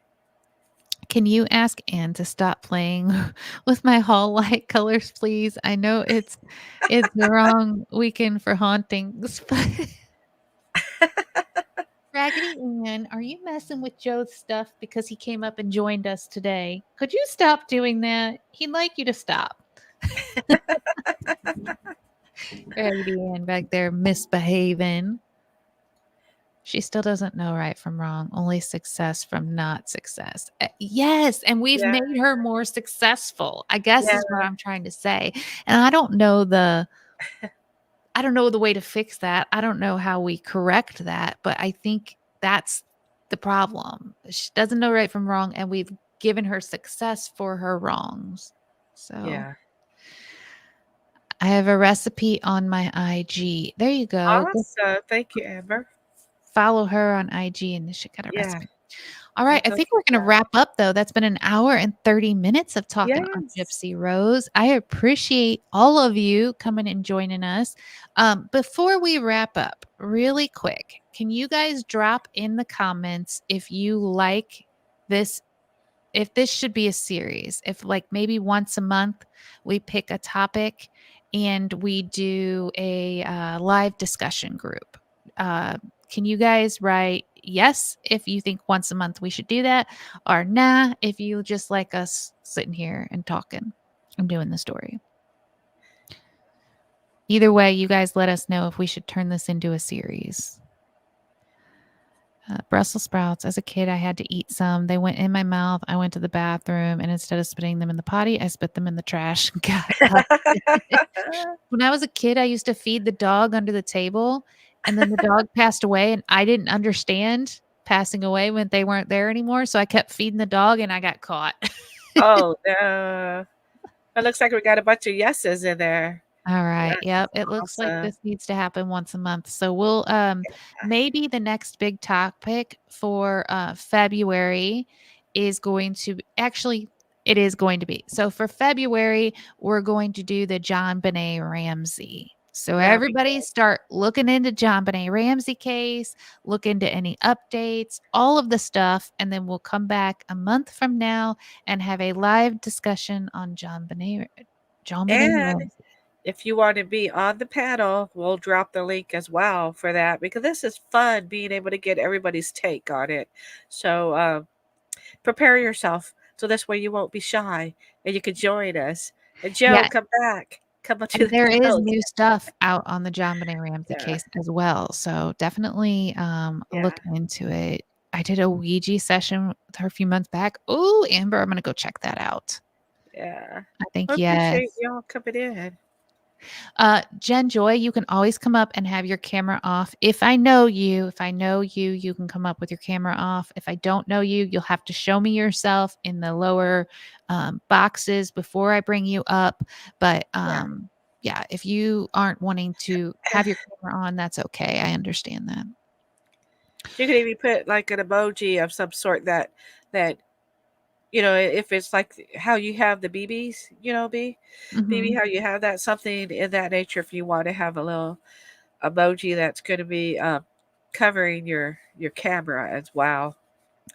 Can you ask Anne to stop playing with my hall light colors, please? I know it's the wrong weekend for hauntings, but Raggedy Ann, are you messing with Joe's stuff because he came up and joined us today? Could you stop doing that? He'd like you to stop. Raggedy Ann back there misbehaving. She still doesn't know right from wrong, only success from not success. Yes, and we've Yeah. made her more successful, I guess Yeah. is what I'm trying to say. And I don't know the way to fix that. I don't know how we correct that, but I think that's the problem. She doesn't know right from wrong, and we've given her success for her wrongs. So Yeah. I have a recipe on my IG. There you go. Go Awesome. Thank you, Amber. follow her on IG and she got a Yeah. recipe. All I'll right. I go think check we're it going to out. wrap up though. That's been an hour and 30 minutes of talking on Yes. Gypsy Rose. I appreciate all of you coming and joining us. Before we wrap up, really quick, can you guys drop in the comments if you like this, if this should be a series, if like maybe once a month we pick a topic and we do a live discussion group. Uh, can you guys write yes if you think once a month we should do that, or nah if you just like us sitting here and talking and doing the story? Either way, you guys let us know if we should turn this into a series. Brussels sprouts. As a kid, I had to eat some. They went in my mouth. I went to the bathroom, and instead of spitting them in the potty, I spit them in the trash. God. When I was a kid, I used to feed the dog under the table, and then the dog passed away, and I didn't understand passing away when they weren't there anymore. So I kept feeding the dog, and I got caught. Oh, no. It looks like we got a bunch of yeses in there. All right. That's Yep. It looks like awesome. this needs to happen once a month. So we'll maybe the next big topic for February is going to actually it is going to be. So for February, we're going to do the John Benet Ramsey. So That'll be everybody start looking into John Benet Ramsey case, look into any updates, all of the stuff, and then we'll come back a month from now and have a live discussion on John Benet And Ramsey. if you want to be on the panel, we'll drop the link as well for that because this is fun being able to get everybody's take on it. So prepare yourself so this way you won't be shy and you can join us. And Joe, Yeah, come back. Come on to and the there is panel. new stuff out on the John Benet Ramsey Yeah. case as well, so definitely, look Yeah. into it. I did a Ouija session with her a few months back. Oh, Amber, I'm gonna go check that out. Yeah. I think I appreciate yes. y'all coming in. Jen Joy, you can always come up and have your camera off. If I know you, you can come up with your camera off. If I don't know you, you'll have to show me yourself in the lower boxes before I bring you up. But Yeah. yeah, if you aren't wanting to have your camera on, that's okay. I understand that. You could even put like an emoji of some sort that if it's like how you have the BBs, BB, Mhm. how you have that, something in that nature. If you want to have a little emoji that's going to be covering your camera as well,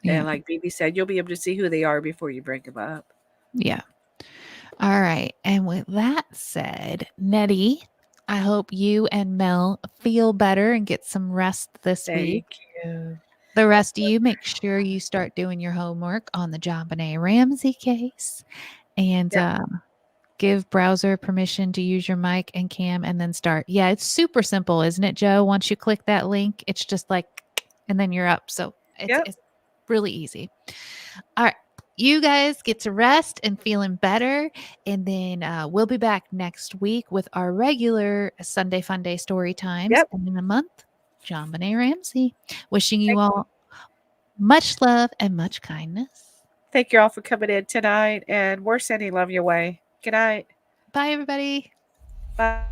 Yeah. and like BB said, you'll be able to see who they are before you bring them up. Yeah. All right. And with that said, Nettie, I hope you and Mel feel better and get some rest this week. Thank you. The rest of you, make sure you start doing your homework on the John Benet Ramsey case and Yep. give browser permission to use your mic and cam and then start. Yeah, it's super simple, isn't it, Joe? Once you click that link, it's just like, and then you're up. So Yep. it's really easy. All right. You guys get to rest and feeling better. And then we'll be back next week with our regular Sunday Fun Day story times. Yep. And in a month, John Benet Ramsey. Wishing you Thank all much love and much kindness. Thank you all for coming in tonight, and we're sending love your way. Good night. Bye, everybody. Bye.